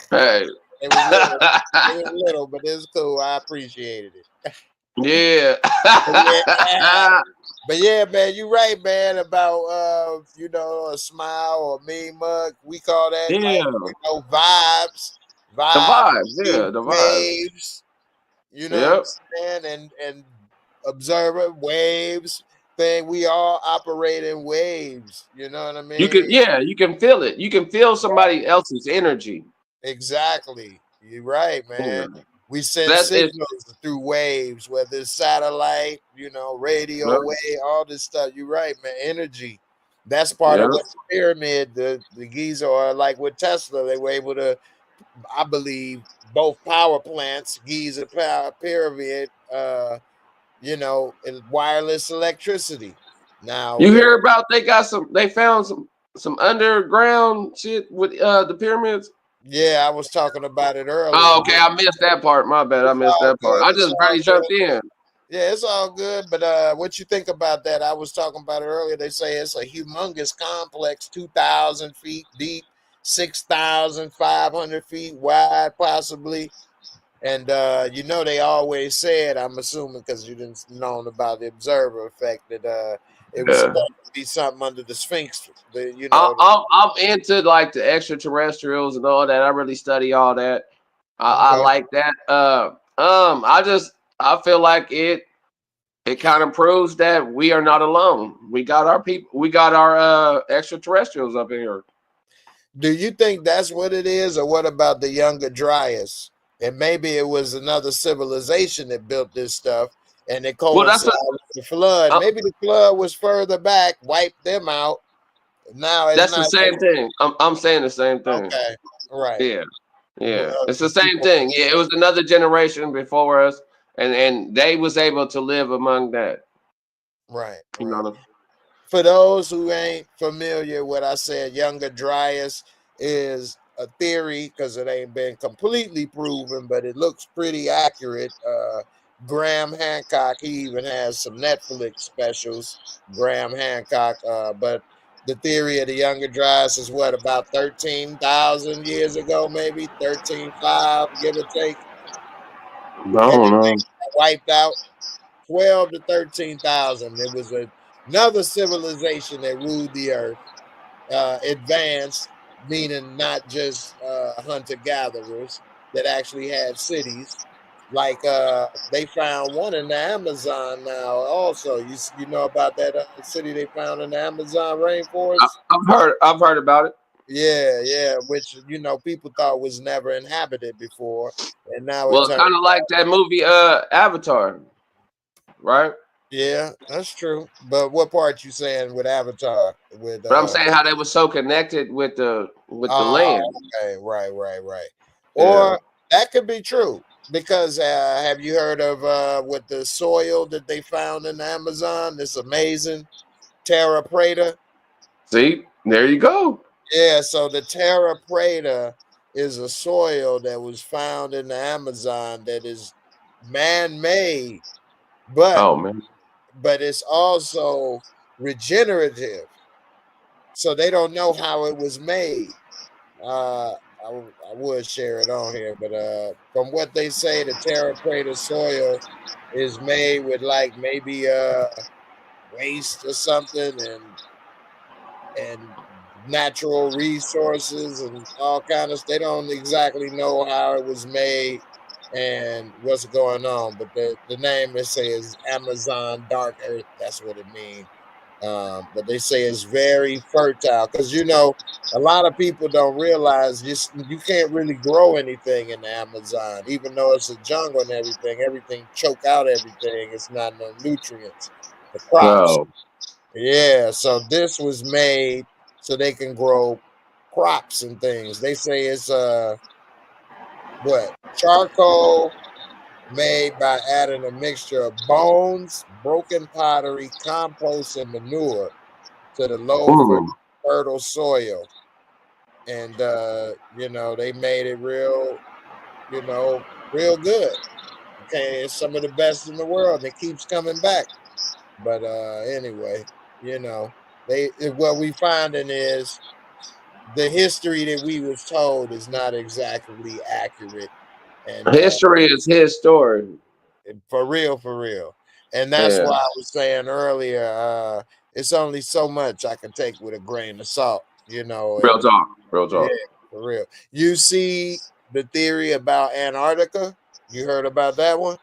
Hey. it was little. It was little, but it's cool. I appreciated it. Yeah. But yeah, but yeah, man, you're right, man, about you know, a smile or a mean mug. We call that like, Yeah. you know, vibes. The Vibes, vibes. Yeah, the vibes. waves. You know what I'm Yep. saying? And observer waves thing. We all operate in waves. You know what I mean? You can feel it. You can feel somebody else's energy. Exactly. You're right, man. Yeah. We send That's it. signals through waves, whether it's satellite, you know, radio Yep. wave, all this stuff. You're right, man. Energy. That's part Yeah. of what the pyramid, the Giza, or like with Tesla, they were able to, I believe, both power plants, Giza power pyramid, you know, and wireless electricity. Now You the hear about they found some underground shit with the pyramids? yeah, I was talking about it earlier. Oh, okay. I missed that part. My bad. I It's missed all that part. good. I It's just all barely good. jumped in. Yeah, it's all good. But what you think about that? I was talking about it earlier. They say it's a humongous complex, 2,000 feet deep, 6,500 feet wide, possibly. And you know, they always said, I'm assuming because you didn't known about the observer effect, that it was supposed to be something under the Sphinx. I'm into like the extraterrestrials and all that. I really study all that. I like that. I feel like it kind of proves that we are not alone. We got our people. We got our extraterrestrials up in here. Do you think that's what it is, or what about the Younger Dryas? And maybe it was another civilization that built this stuff, and it coincided with the flood. Maybe the flood was further back, wiped them out. Now it's that's the same thing. I'm saying the same thing. Okay, right. Yeah. It's the same thing. Yeah, it was another generation before us, and they was able to live among that. Right. You know. For those who ain't familiar, what I said, Younger Dryas is a theory because it ain't been completely proven, but it looks pretty accurate. Graham Hancock, he even has some Netflix specials. Graham Hancock, but the theory of the Younger Dryas is what, about 13,000 years ago, maybe 13,500, give or take. I don't know. Wiped out 12 to 13,000. It was another civilization that ruled the earth. Advanced, meaning not just hunter-gatherers, that actually had cities. Like they found one in the Amazon now. Also, you know about that city they found in the Amazon rainforest? I've heard about it. Yeah, which people thought was never inhabited before, and now it's kind of like that movie Avatar, right? Yeah, that's true. But what part you saying with Avatar? But I'm saying how they were so connected with the land. Okay, right. Or that could be true because have you heard of with the soil that they found in the Amazon? This amazing Terra Preta. See, there you go. Yeah, so the Terra Preta is a soil that was found in the Amazon that is man-made, but it's also regenerative. So they don't know how it was made. I would share it on here, but from what they say, the Terra Preta soil is made with like maybe waste or something and natural resources and all kind of. They don't exactly know how it was made and what's going on, but the name they say is Amazon Dark Earth. That's what it means. But they say it's very fertile because a lot of people don't realize you can't really grow anything in the Amazon, even though it's a jungle and everything choke out everything. It's not no nutrients. The crops. Wow. Yeah, so this was made so they can grow crops and things. They say it's charcoal made by adding a mixture of bones, broken pottery, compost, and manure to the low fertile soil. And they made it real good. Okay, it's some of the best in the world. It keeps coming back. But anyway, what we finding is the history that we was told is not exactly accurate. And history is his story. For real. And that's why I was saying earlier, it's only so much I can take with a grain of salt, Real talk. Yeah, for real. You see the theory about Antarctica? You heard about that one?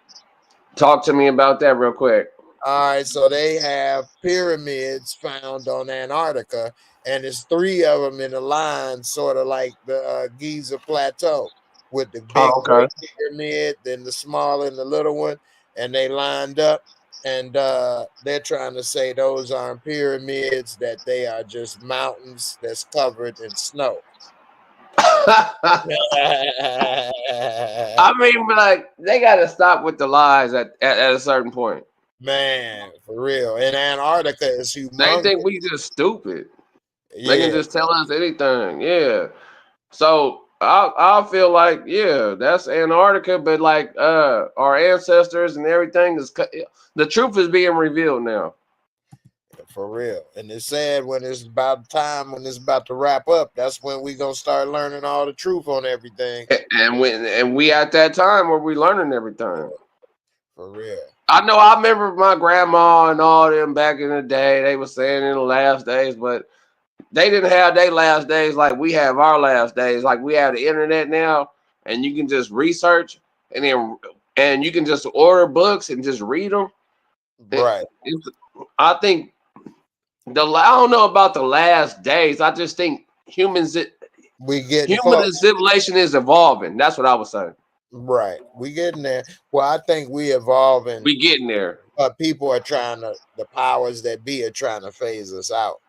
Talk to me about that real quick. All right, so they have pyramids found on Antarctica, and it's 3 of them in a line, sort of like the Giza Plateau, with the big pyramid, then the small and the little one, and they lined up, and they're trying to say those aren't pyramids, that they are just mountains that's covered in snow. I mean, like, they got to stop with the lies at a certain point. Man, for real. And Antarctica is humongous. They think we just stupid. Yeah. They can just tell us anything. Yeah. So I feel like, that's Antarctica, but like our ancestors and everything the truth is being revealed now. For real. And it's sad when it's about to wrap up, that's when we gonna start learning all the truth on everything. And we at that time where we learning everything. For real. I know. I remember my grandma and all them back in the day. They were saying in the last days, but they didn't have their last days like we have our last days. Like we have the internet now, and you can just research and you can just order books and just read them. Right. I think I don't know about the last days. I just think human close. civilization is evolving. That's what I was saying. Right. We getting there. Well, I think we evolving, We getting there. but people are the powers that be are trying to phase us out.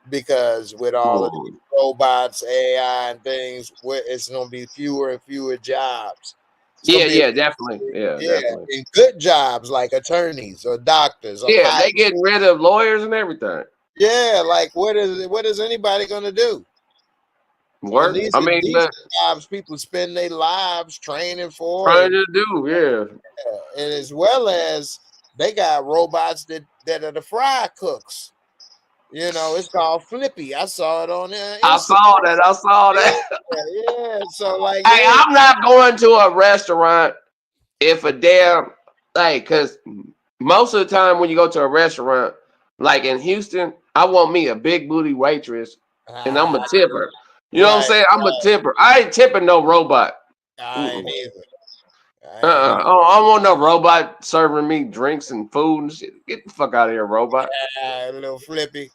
Because with all of these robots, AI, and things, it's going to be fewer and fewer jobs. It's gonna be Definitely. Yeah, definitely. and good jobs like attorneys or doctors or Yeah, they getting rid of lawyers and everything. Yeah, like what is anybody going to do? Work. And these jobs people spend their lives training for, trying to do. Yeah, and as well as they got robots that are the fry cooks. You know, it's called Flippy. I saw it on there. I saw that. Yeah. So like, hey, I'm not going to a restaurant if a damn because most of the time when you go to a restaurant, like in Houston, I want me a big booty waitress, and I'm a tipper. You know what I'm saying? I'm a tipper. I ain't tipping no robot. I ain't either. I don't want no robot serving me drinks and food and shit. Get the fuck out of here, robot. A little Flippy.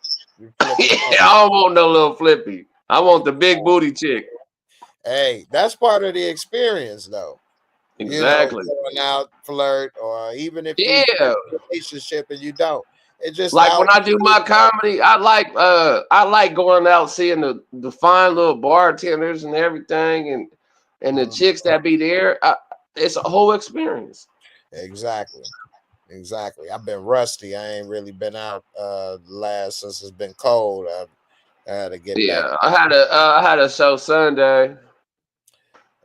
I don't want no little Flippy. I want the big booty chick. Hey, that's part of the experience, though. Exactly. You know, going out, flirt, or even if you in a relationship and you don't. It just like when I do my comedy, I like going out seeing the fine little bartenders and everything and the chicks that be there. It's a whole experience. Exactly. I've been rusty. I ain't really been out since it's been cold. I had to get back. I had a show Sunday.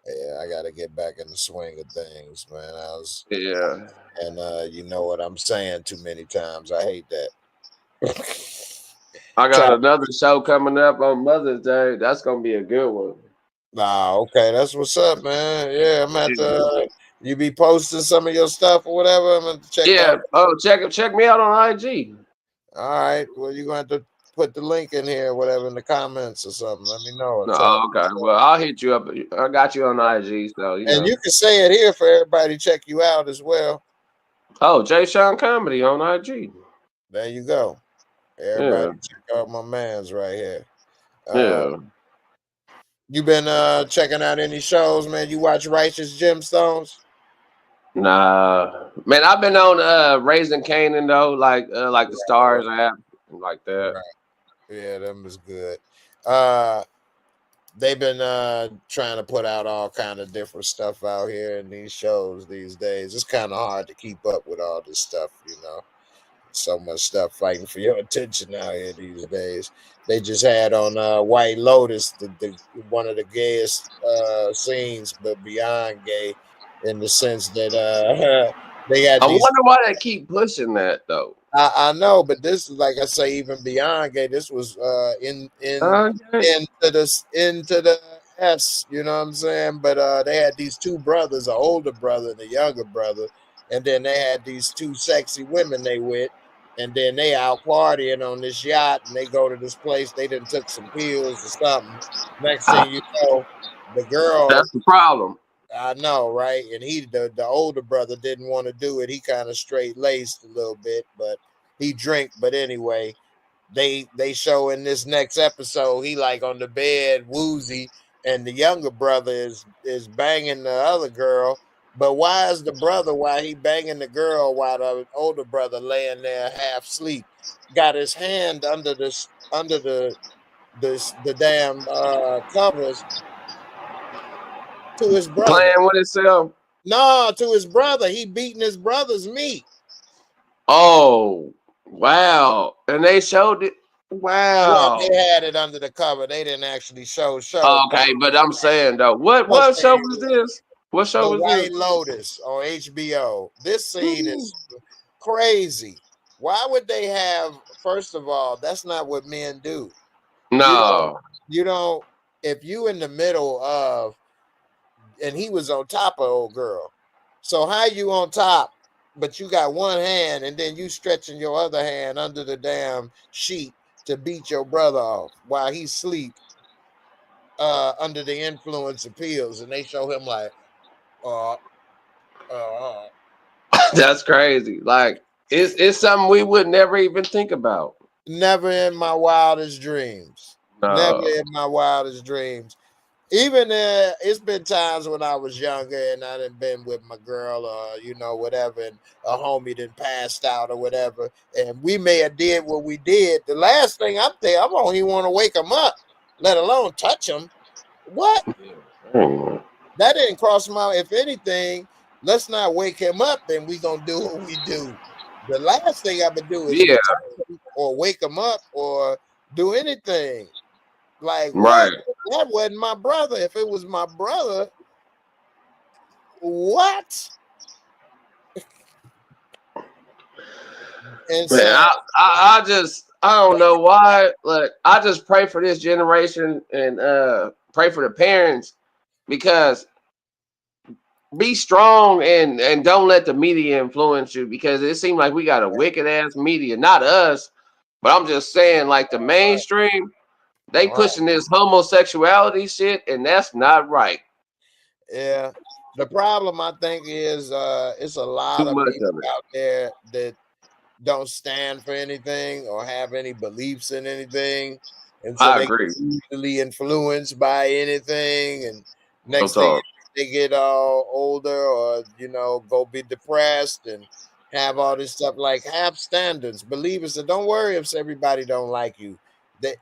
Yeah, I got to get back in the swing of things, man. And you know what I'm saying too many times. I hate that. I got another show coming up on Mother's Day. That's gonna be a good one. Okay, that's what's up, man. Yeah, I'm at you be posting some of your stuff or whatever. I'm gonna check out. Oh, check me out on IG. All right. Well, you're going to have to put the link in here, whatever, in the comments or something. Let me know. Okay. Well, I'll hit you up. I got you on IG, so you know. You can say it here for everybody to check you out as well. Oh, J Sean Comedy on IG. There you go. Everybody check out my man's right here. You been checking out any shows, man? You watch Righteous Gemstones? Nah, man. I've been on Raising Canaan though, like the Stars app, like that. Right. Yeah, them was good. They've been trying to put out all kind of different stuff out here in these shows these days. It's kind of hard to keep up with all this stuff, you know. So much stuff fighting for your attention out here these days. They just had on White Lotus the one of the gayest scenes, but beyond gay, in the sense that they got. I wonder why they keep pushing that though. I know, but this is, like I say, even beyond gay. This was into the S. You know what I'm saying? But they had these two brothers, an older brother and a younger brother, and then they had these two sexy women they with. And then they out partying on this yacht, and they go to this place. They done took some pills or something. Next thing you know, the girl. That's the problem. I know, right? And the older brother didn't want to do it. He kind of straight laced a little bit, but he drank. But anyway, they show in this next episode he like on the bed woozy, and the younger brother is banging the other girl. But why is the brother, while he banging the girl, while the older brother laying there half asleep, got his hand under the damn covers to his brother. Playing with himself? No, to his brother. He beating his brother's meat. Oh, wow. And they showed it. Wow. Yeah, they had it under the cover. They didn't actually show. Okay, but I'm saying though, what show was this? What show was this? White Lotus on HBO. This scene is crazy. Why would they have? First of all, that's not what men do. No, you don't. If you in the middle of, and he was on top of old girl. So how you on top but you got one hand, and then you stretching your other hand under the damn sheet to beat your brother off while he's asleep under the influence of pills, and they show him like, uh, uh, That's crazy. Like it's something we would never even think about. never in my wildest dreams. Never in my wildest dreams. Even it's been times when I was younger and I done been with my girl or whatever, and a homie done passed out or whatever, and we may have did what we did. The last thing I'm there, I don't even want to wake him up, let alone touch him. What? That didn't cross my. If anything, let's not wake him up, and we gonna do what we do. The last thing I would do is touch him or wake him up or do anything. Like, what? That wasn't my brother. If it was my brother, what? And man, I don't know why. Like, I just pray for this generation and pray for the parents, because be strong and don't let the media influence you, because it seems like we got a wicked ass media. Not us, but I'm just saying, like, the mainstream, they pushing this homosexuality shit, and that's not right. Yeah. The problem, I think, is it's a lot of people out there that don't stand for anything or have any beliefs in anything, and so they get easily influenced by anything, and next thing they get older, or go be depressed and have all this stuff. Like, have standards, believers. So don't worry if everybody don't like you.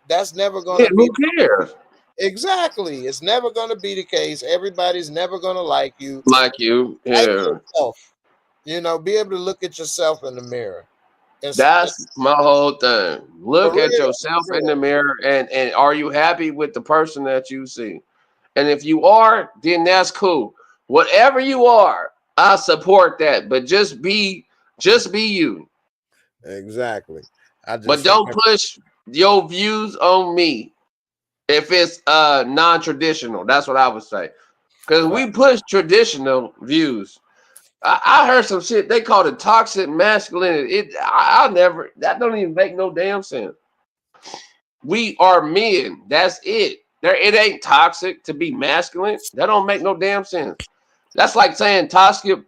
That's never going to be. Who cares? Exactly. It's never going to be the case. Everybody's never going to like you. Like you. Yeah. Like yourself. Be able to look at yourself in the mirror. That's my whole thing. Look at yourself in the mirror, and are you happy with the person that you see? And if you are, then that's cool. Whatever you are, I support that. But just be you. Exactly. But don't push your views on me if it's non-traditional. That's what I would say. Because we push traditional views. I heard some shit. They called it toxic masculinity. That don't even make no damn sense. We are men. That's it. It ain't toxic to be masculine. That don't make no damn sense. That's like saying toxic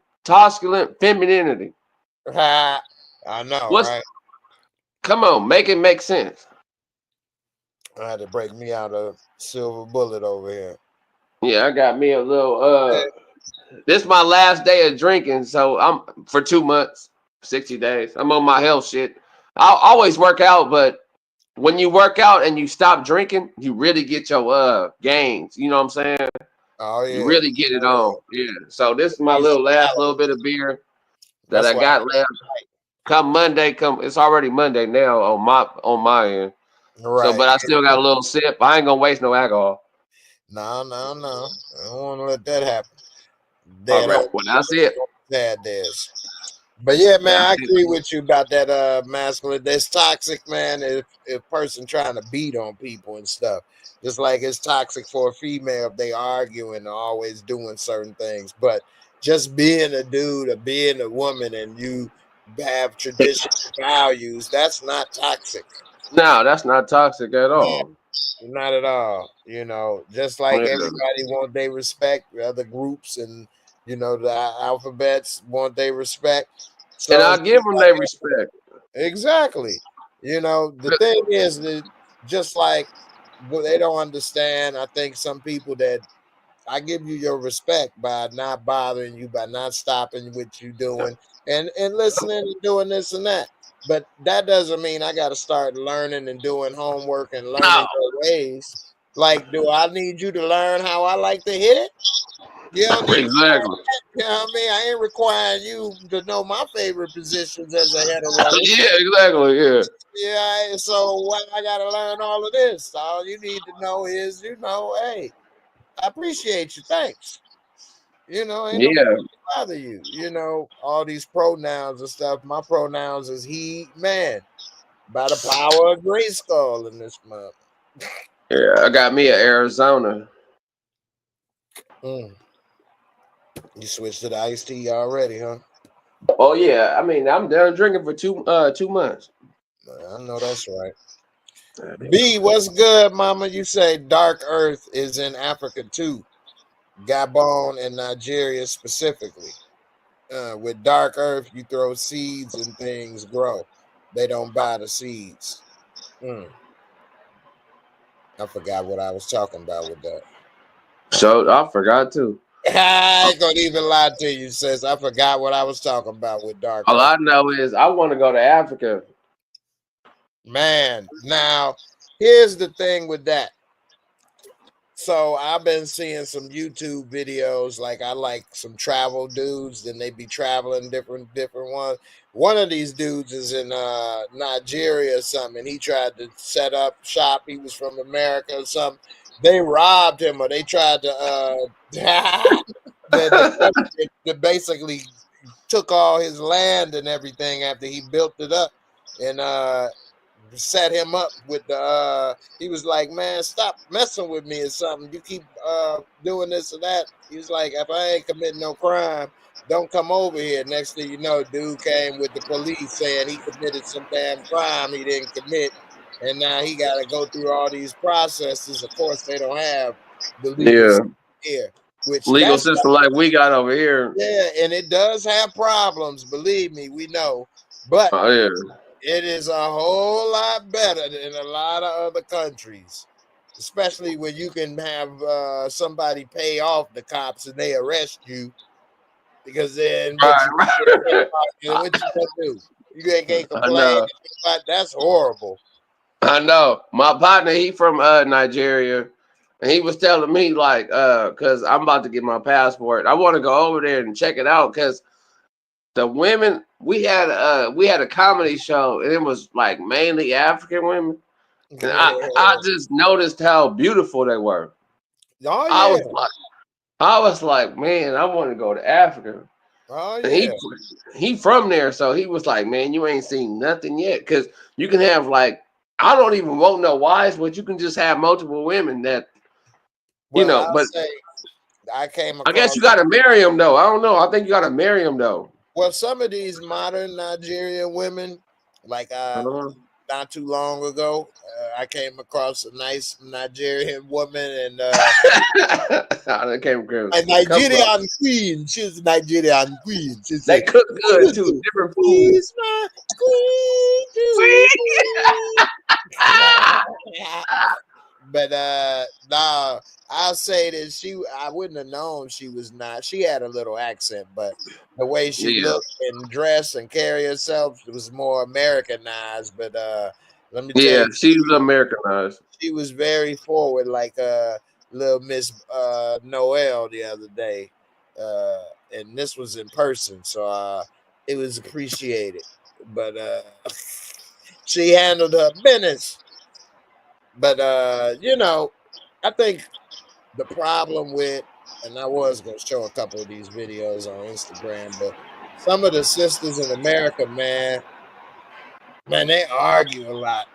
femininity. I know, right? Come on, make it make sense. I had to break me out a silver bullet over here. Yeah, I got me a little this is my last day of drinking, so I'm for 2 months, 60 days. I'm on my health shit. I'll always work out, but when you work out and you stop drinking, you really get your gains. You know what I'm saying? Oh yeah. You really get it on. Yeah. So this is my last little bit of beer that I got left. Come Monday, it's already Monday now on my end. Right. So, but I still got a little sip. I ain't gonna waste no alcohol. No. I don't want to let that happen. All right. Well, that's it. But yeah, man, I agree with you about that masculine. That's toxic, man. If person trying to beat on people and stuff, just like it's toxic for a female if they arguing or always doing certain things. But just being a dude or being a woman and you have traditional values, that's not toxic. No, that's not toxic at all. Not at all. Just like everybody want their respect, other groups and the alphabets want their respect. So, and I give them their respect. Exactly. The thing is that just like what they don't understand, I think some people that I give you your respect by not bothering you, by not stopping what you doing and listening and doing this and that. But that doesn't mean I got to start learning and doing homework and learning your ways. Like, do I need you to learn how I like to hit it? You don't need exactly. You know what I mean? I ain't requiring you to know my favorite positions as a hetero. Yeah, exactly. Yeah. Yeah. So why I gotta learn all of this? All you need to know is, hey, I appreciate you. Thanks. Ain't nobody bother you. All these pronouns and stuff. My pronouns is he, man, by the power of Grayskull in this month. Yeah, I got me an Arizona. You switched to the iced tea already, huh? Oh yeah, I mean I'm done drinking for 2 months. I know that's right. B, what's good, mama? You say Dark Earth is in Africa too, Gabon and Nigeria specifically. With Dark Earth, you throw seeds and things grow. They don't buy the seeds. I forgot what I was talking about with that. So I forgot too. I ain't gonna even lie to you, sis. I forgot what I was talking about with Dark All Earth. I know is I want to go to Africa. Man, now here's the thing with that. So I've been seeing some YouTube videos. Like I like some travel dudes, then they be traveling different ones. One of these dudes is in Nigeria or something. He tried to set up shop. He was from America or something. They robbed him, or they tried to they basically took all his land and everything after he built it up, and set him up with the he was like, man, stop messing with me or something. You keep doing this or that. He was like, if I ain't committing no crime, don't come over here. Next thing you know, dude came with the police saying he committed some damn crime he didn't commit, and now he got to go through all these processes. Of course, they don't have the legal Yeah, system here, which legal that's system like we got over here. yeah, and it does have problems. Believe me, we know, but Oh yeah. it is a whole lot better than a lot of other countries, especially when you can have somebody pay off the cops and they arrest you. Because then Right. what you gonna do? You can't I complain. know. That's horrible. I know. My partner, he from Nigeria, and he was telling me like, cause I'm about to get my passport. I want to go over there and check it out, cause the women we had a comedy show, and it was like mainly African women, and I just noticed how beautiful they were. Oh I yeah. was like, I was like, man, I want to go to Africa. Oh And yeah. he from there, so he was like, man, you ain't seen nothing yet, cause you can have like I don't even want no wives, but you can just have multiple women that Well, I'll But say I came I guess across. you got to marry them though. I don't know. I think you got to marry them though. Well, some of these modern Nigerian women, like Uh-huh. not too long ago, I came across a nice Nigerian woman, and I came across a a couple of. Nigerian queen. She's a Nigerian queen. She They said, cook good too, "Listen, different food. she's my queen See? to be." But nah, I'll say that I wouldn't have known she was not. She had a little accent, but the way she Yeah, looked and dressed and carry herself was more Americanized. But let me tell yeah. you, She's Americanized. she was very forward, like little Miss Noel the other day, and this was in person, so it was appreciated. But she handled her business. But I think the problem with, and I was going to show a couple of these videos on Instagram, but some of the sisters in America, man, they argue a lot.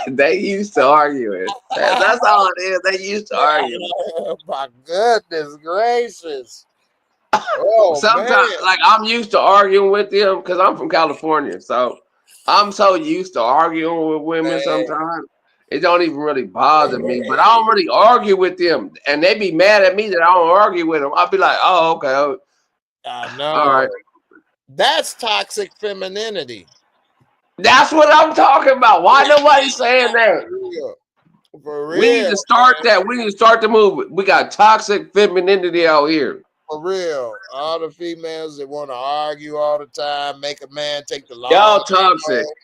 They used to argue it. That's all it is. They used to argue. Oh my goodness gracious! Oh man! Sometimes, like I'm used to arguing with them because I'm from California, so I'm so used to arguing with women. Sometimes it don't even really bother me, but I don't really argue with them, and they be mad at me that I don't argue with them. I'll be like, "Oh, okay, I all right." know. That's toxic femininity. That's what I'm talking about. Why nobody saying that? For We need real, to start that. We need to start the movement. We got toxic femininity out here. for real. All the females that want to argue all the time, make a man take the Y'all long toxic. road.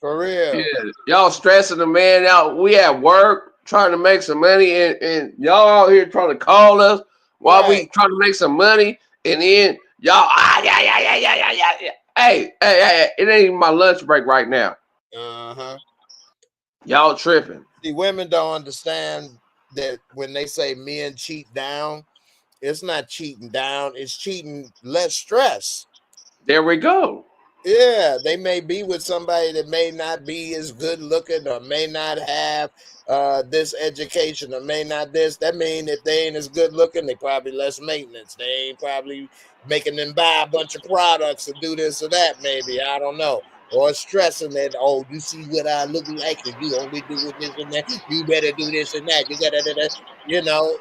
For real. Yeah, y'all stressing the man out. We at work trying to make some money, and y'all out here trying to call us while Right. we trying to make some money, and then y'all yeah. Hey, it ain't even my lunch break right now. Uh-huh. Y'all tripping. See, women don't understand that when they say men cheat down, it's not cheating down, it's cheating less stress. There we go. Yeah, they may be with somebody that may not be as good looking or may not have this education or may not this. That mean if they ain't as good looking, they probably less maintenance. They ain't probably making them buy a bunch of products to do this or that, maybe. I don't know. Or stressing that, oh, you see what I look like and you only doing this and that. You better do this and that. You gotta do that. You know,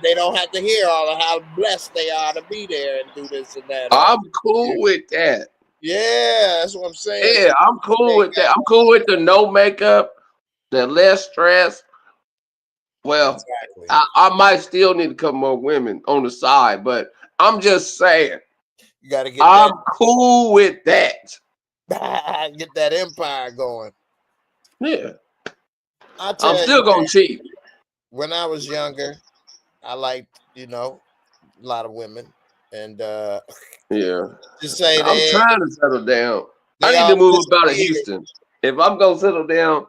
they don't have to hear all of how blessed they are to be there and do this and that. I'm cool with that. Yeah, that's what I'm saying. Yeah, I'm cool with that. I'm cool with the no makeup, the less stress. Well, Exactly. I might still need a couple more women on the side, but I'm just saying, You got to get I'm cool with that. get that empire going. Yeah, I'm still gonna cheat. When I was younger, I liked, a lot of women, and Yeah, just say I'm trying to settle down. I they need all to move out of disappeared. Houston. If I'm gonna settle down,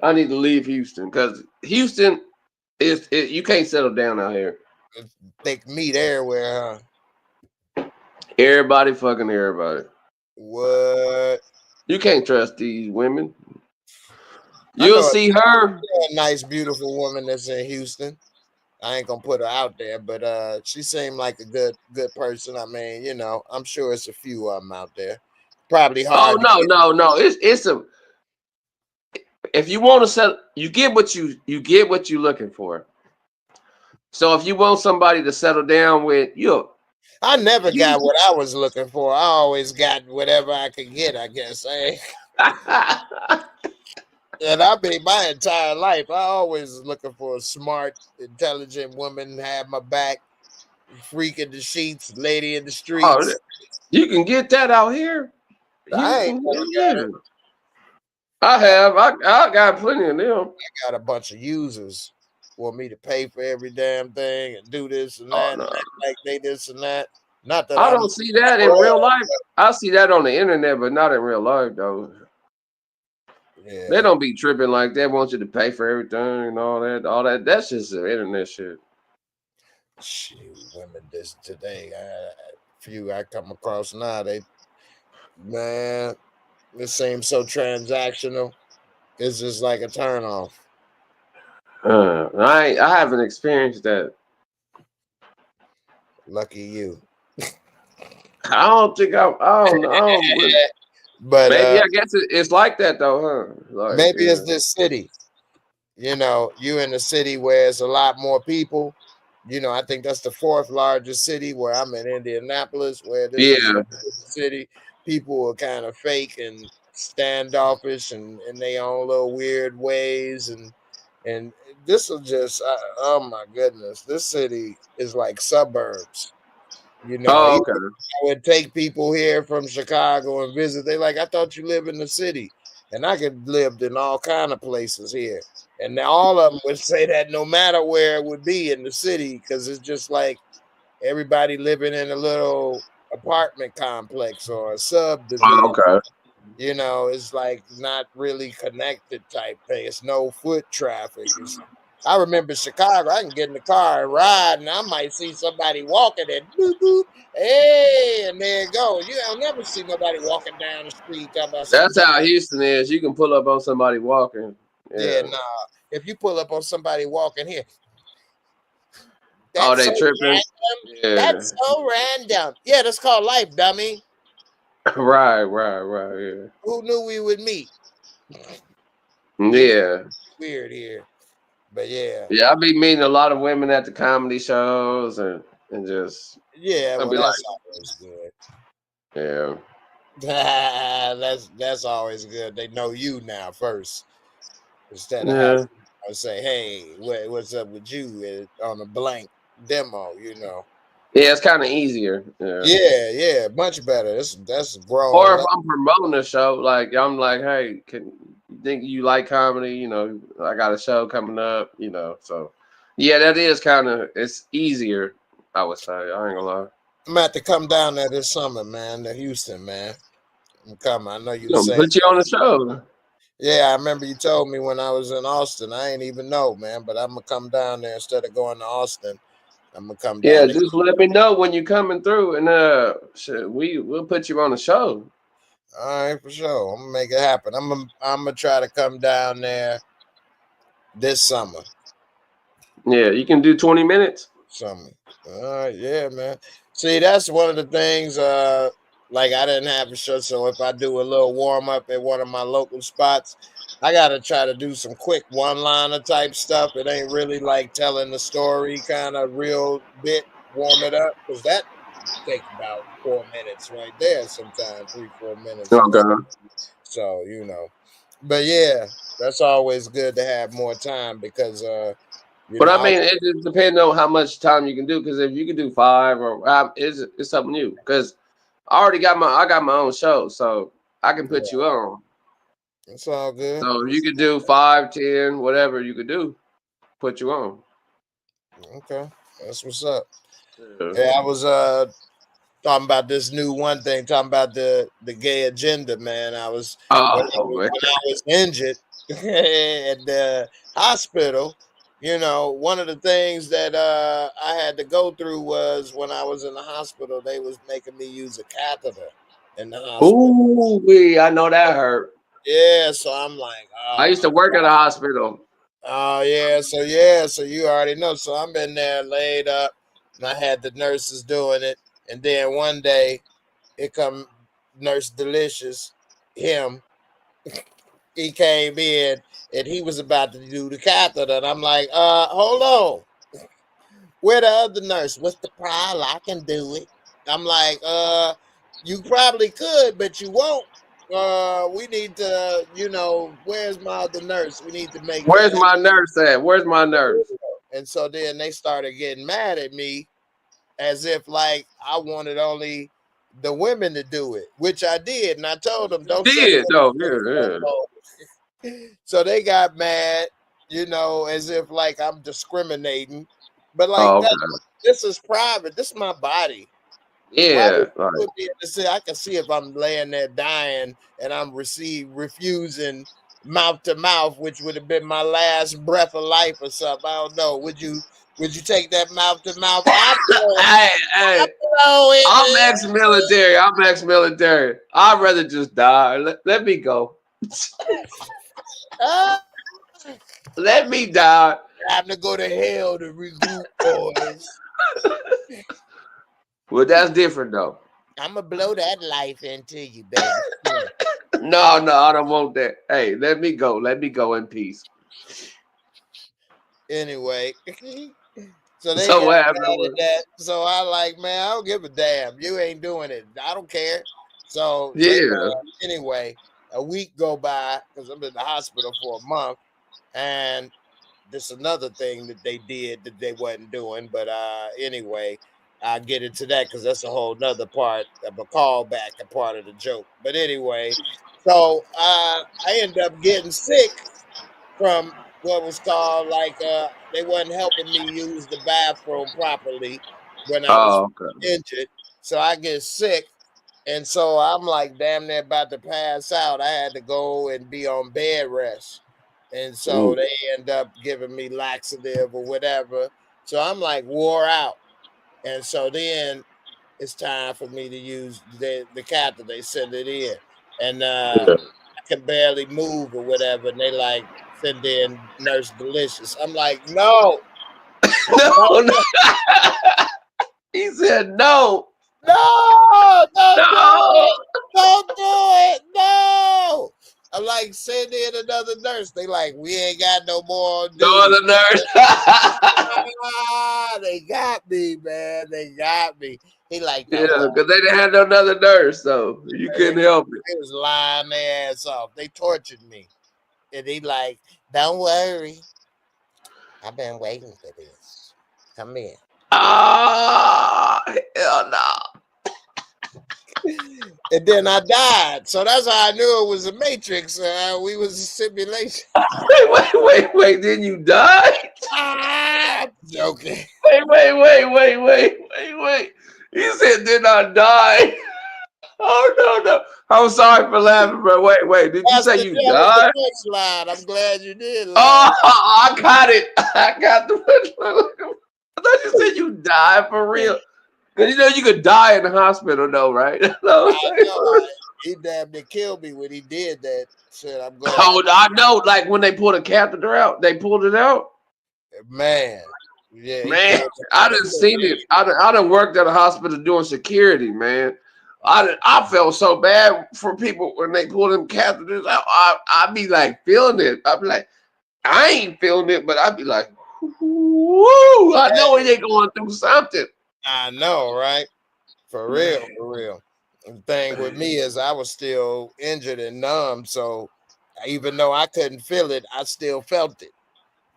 I need to leave Houston because Houston you can't settle down out here. They meet everywhere, huh? Everybody fucking everybody. What? You can't trust these women. I You'll know see her. a nice, beautiful woman that's in Houston. I ain't gonna put her out there, but she seemed like a good person. I mean, I'm sure it's a few of them out there. Probably Oh hard to get. no. It's a if you want to settle, you get what you're looking for. So if you want somebody to settle down with, I never got what I was looking for. I always got whatever I could get, I guess. And I mean, my entire life, I always was looking for a smart, intelligent woman, have my back, freak in the sheets, lady in the oh, streets. you can get that out here. I ain't Houston, never got yeah. it. I got plenty of them. I got a bunch of users want me to pay for every damn thing and do this and Oh that no, and act like they this and that. Not that I I'm don't see that in real life. I see that on the internet, but not in real life though. Yeah. They don't be tripping like that. Want you to pay for everything and all that. All that. That's just the internet shit. Shoot, women this today. Few I come across now, man, it seems so transactional. It's just like a turn off. I haven't experienced that. Lucky you. I don't think I don't know. But Maybe I guess it's like that though, huh? Like maybe it's this city. You in a city where it's a lot more people. I think that's the fourth largest city where I'm in Indianapolis, where this is yeah. a city. People are kind of fake and standoffish and in their own little weird ways. And this will just, oh my goodness, this city is like suburbs. Oh, Even okay. I would take people here from Chicago and visit. They like, I thought you live in the city. And I could lived in all kind of places here. And all of them would say that no matter where it would be in the city, because it's just like everybody living in a little apartment complex or a Oh, subdivision. okay. It's like not really connected type thing. It's no foot traffic. I remember Chicago. I can get in the car and ride, and I might see somebody walking and boop boop. Hey, and there you go. I'll never see nobody walking down the street talking about some That's time. how Houston is. You can pull up on somebody walking. Yeah, Yeah. nah. If you pull up on somebody walking here, Oh, that's they so tripping. random. Yeah. That's so random. Yeah, that's called life, dummy. Right. Yeah. Who knew we would meet? Yeah. Weird here, but yeah. Yeah, I be meeting a lot of women at the comedy shows and just Yeah, I'll well, be like, that's always good. yeah. That's always good. They know you now first instead of having Yeah. to say, "Hey, what's up with you?" On a blank demo. Yeah, it's kind of easier. Yeah. Yeah, much better. That's Or grown if up. I'm promoting a show, like I'm like, hey, can you think you like comedy? I got a show coming up, So yeah, that is it's easier, I would say. I ain't gonna lie. I'm about to come down there this summer, man, to Houston, man. I'm coming. I know you You the gonna same. put you on the show. Yeah, I remember you told me when I was in Austin. I ain't even know, man, but I'm gonna come down there instead of going to Austin. I'm gonna come Yeah, down there. just let me know when you're coming through and we'll put you on the show. All right, for sure. I'm gonna make it happen. I'm gonna try to come down there this summer. Yeah, you can do 20 minutes. Summer. All right, yeah, man. See, that's one of the things. Like I didn't have a show, so if I do a little warm up at one of my local spots, I gotta try to do some quick one-liner type stuff. It ain't really like telling the story kind of real bit. Warm it up because that take about 4 minutes right there. Sometimes 3-4 minutes or so. Okay. So but yeah, that's always good to have more time because But I I mean, it just depends on how much time you can do. Because if you can do 5 or it's something new. Because I got my own show, so I can put you on. it's all good. So if you could do 5, 10, whatever you could do, put you on. Okay, that's what's up. Yeah. Yeah, I was talking about this new one thing, talking about the gay agenda, man. I was when Man. I was injured at the hospital. One of the things that I had to go through was when I was in the hospital, they was making me use a catheter in the hospital. Ooh, I know that hurt. Yeah, so I'm like, I oh used my, to work at a hospital. oh yeah, so you already know. So I'm in there laid up, and I had the nurses doing it, and then one day, here come Nurse Delicious, him. He came in and he was about to do the catheter, and I'm like, hold on. Where the other nurse? What's the problem? I can do it. I'm like, you probably could, but you won't. We need to, where's my other nurse? We need to make that Where's happen. my nurse at? Where's my nurse? And so then they started getting mad at me as if like I wanted only the women to do it, which I did. And I told them, don't say Did though, yeah. so they got mad, as if like I'm discriminating. But like Oh, that, okay. this is private. This is my body. Why Yeah. would you be able to say I can see if I'm laying there dying and I'm refusing mouth to mouth, which would have been my last breath of life or something. I don't know. Would you take that mouth to mouth? I Hey, blow I'm it. ex-military. I'd rather just die. Let me go. Uh, Let me die. Time to go to hell to regroup, boys. Well, that's different though. I'm gonna blow that life into you, baby. No, I don't want that. Hey, let me go. Let me go in peace. Anyway, so they So got what mad happened at was, that. So I like, man, I don't give a damn. You ain't doing it. I don't care. So yeah. anyway, a week go by because I'm in the hospital for a month, and this another thing that they did that they wasn't doing. But anyway, I'll get into that because that's a whole nother part of a callback, a part of the joke. But anyway, so I end up getting sick from what was called like they wasn't helping me use the bathroom properly when I was Oh, okay. injured. So I get sick. And so I'm like damn near about to pass out. I had to go and be on bed rest. And so Ooh. they end up giving me laxative or whatever. So I'm like wore out. And so then it's time for me to use the catheter. They send it in. And Yeah. I can barely move or whatever. And they like send in Nurse Delicious. I'm like, no, No, no. He said no. no, don't do No. it. Don't do it. No. I'm like, send in another nurse. They like, we ain't got no more on No duty. other nurse. They got me, man. They got me. He like, Yeah, don't worry. because they didn't have no another nurse, so you couldn't help it. They was lying their ass off. They tortured me. And he like, don't worry. I've been waiting for this. Come in. Ah, hell no. And then I died. So that's how I knew it was a matrix. We was a simulation. Wait. Then you died? I'm joking. Wait. He said, did I die? Oh, no. I'm sorry for laughing, bro. Wait. Did you say you That was died? the punchline. I'm glad you did. Oh, I got it. I got the. I thought you said you died for real. Because you know you could die in the hospital, though, right? I know. He damn near killed me when he did that. Said I'm going. Oh, I know. Like when they pulled a catheter out, they pulled it out. Man, yeah, he Man, killed I done seen it. I done worked at a hospital doing security, man. I felt so bad for people when they pull them catheters out. I be like feeling it. I be like, I ain't feeling it, but I be like, woo! I know they going through something. I know, right? For real, for real. The thing with me is I was still injured and numb, so even though I couldn't feel it, I still felt it.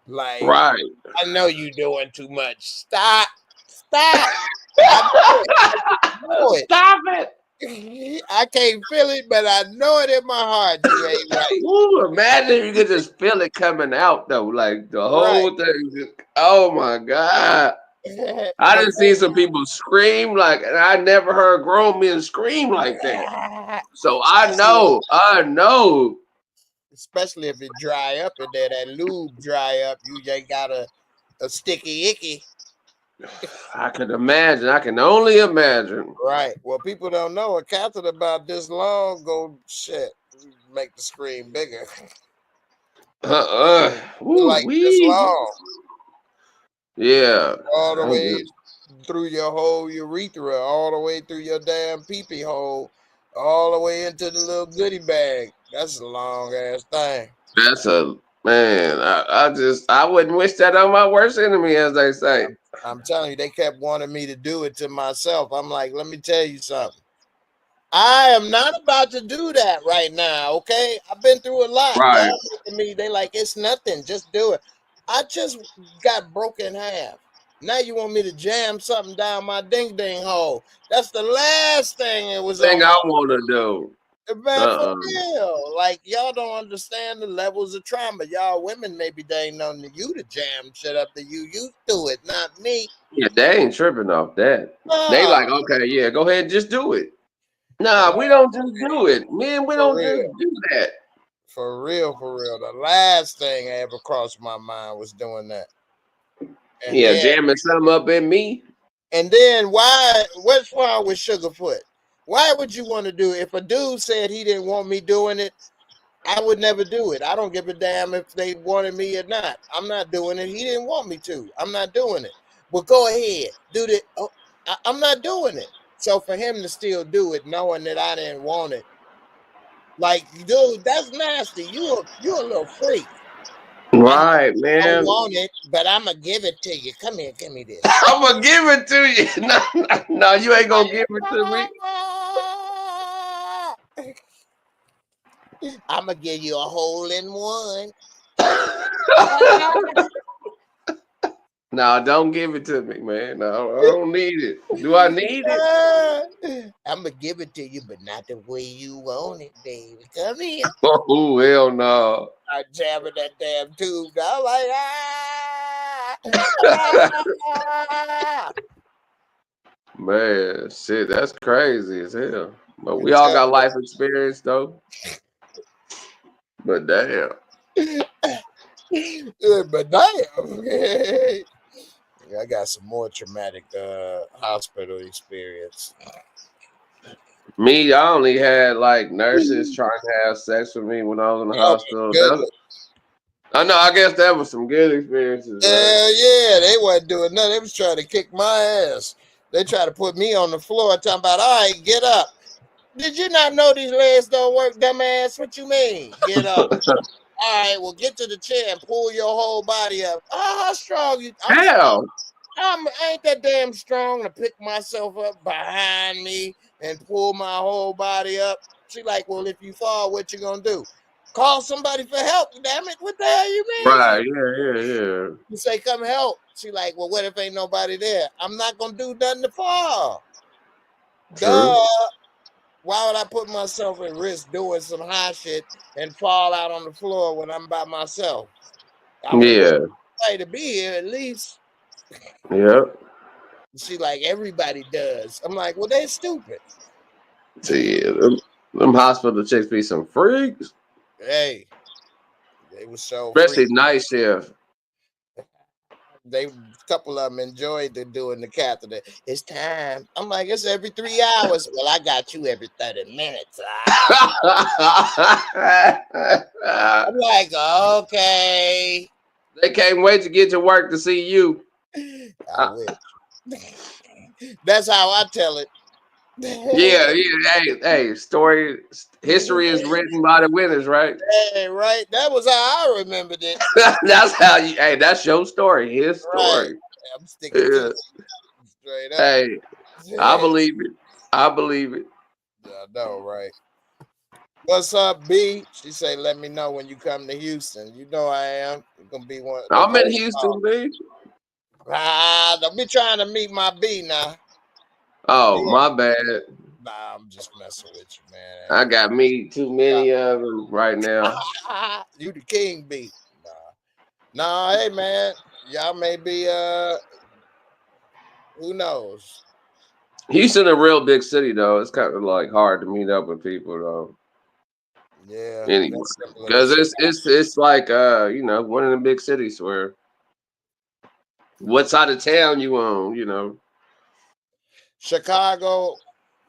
Like, Right. I know you doing too much. Stop. I know it. Stop it. I can't feel it, but I know it in my heart. You ain't right. Ooh, imagine if you could just feel it coming out though, like the whole Right. thing. Oh my God. I done seen some people scream like, and I never heard grown men scream like that. So I know. Especially if it dry up in there, that lube dry up, you ain't got a sticky icky. I can imagine. I can only imagine. Right. Well, people don't know a catheter about this long go shit make the screen bigger. Ooh, Like this wee. long, Yeah. all the I way just- through your whole urethra, all the way through your damn pee-pee hole, all the way into the little goodie bag. That's a long ass thing. That's a man. I wouldn't wish that on my worst enemy, as they say. I'm telling you, they kept wanting me to do it to myself. I'm like, let me tell you something. I am not about to do that right now, okay? I've been through a lot. Right. Y'all look at me, they like, it's nothing, just do it. I just got broken in half. Now you want me to jam something down my ding-ding hole. That's the last thing it was Thing on my I want to do. man, for real. Like, y'all don't understand the levels of trauma. Y'all women, maybe they ain't known you to jam shit up that you used to it, not me. Yeah, they ain't tripping off that. They No, like, okay, yeah, go ahead and just do it. Nah, we don't just do it. Men, we for don't real. just do that. For real, for real. The last thing I ever crossed my mind was doing that. And Yeah, then, jamming something up in me. what's wrong with Sugarfoot? Why would you want to do it? If a dude said he didn't want me doing it, I would never do it. I don't give a damn if they wanted me or not. I'm not doing it. He didn't want me to. I'm not doing it. But go ahead, do it. Oh, I'm not doing it. So for him to still do it, knowing that I didn't want it, like, dude, that's nasty. You a little freak. Right, I don't man. want it, but I'm gonna give it to you. Come here, give me this. I'm gonna give it to you. No, you ain't gonna give it to me. I'm gonna give you a hole in one. No, don't give it to me, man. No, I don't need it. Do I need it? I'm gonna give it to you, but not the way you want it, baby. Come here. Oh, hell no. I jamming that damn tube. I'm like, Man, shit, that's crazy as hell. But we all got life experience though. But damn. but damn. I got some more traumatic hospital experience. Me, I only had like nurses trying to have sex with me when I was in the hospital. I know, I guess that was some good experiences. Yeah, they wasn't doing nothing. They was trying to kick my ass. They tried to put me on the floor talking about, all right, get up. Did you not know these legs don't work, dumbass? What you mean? Get up. All right, well, get to the chair and pull your whole body up. Oh, how strong you? Hell. I ain't that damn strong to pick myself up behind me and pull my whole body up. She like, well, if you fall, what you gonna do? Call somebody for help, damn it. What the hell you mean? Right, yeah. You say, come help. She like, well, what if ain't nobody there? I'm not gonna do nothing to fall. True. Duh. Why would I put myself at risk doing some high shit and fall out on the floor when I'm by myself? I would have to be here at least. Yep. She like, everybody does. I'm like, well, they're stupid. See, them hospital chicks be some freaks. Hey, they were so Especially freaky. night shift. they couple of them enjoyed doing the catheter. It's time. I'm like, it's every 3 hours. Well, I got you every 30 minutes. I'm like, okay. They can't wait to get to work to see you. I wish. That's how I tell it. Yeah. Hey, story history is written by the winners, right? Hey, right. That was how I remembered it. That's how you. Hey, that's your story. His Right. story. I'm sticking to Yeah. it straight up. Hey, I believe it. I believe it. Yeah, I know, right? What's up, B? She say, let me know when you come to Houston. You know I am. You're gonna be one. I'm in Houston, B. Don't be trying to meet my B now. Oh, Yeah. my bad. Nah, I'm just messing with you, man. I got me too many of them right now. You the king, B. Nah, hey man. Y'all may be who knows? Houston, a real big city, though. It's kind of like hard to meet up with people, though. Yeah, Anyway, that's similar to because it's like one of the big cities where what side of town you on, Chicago.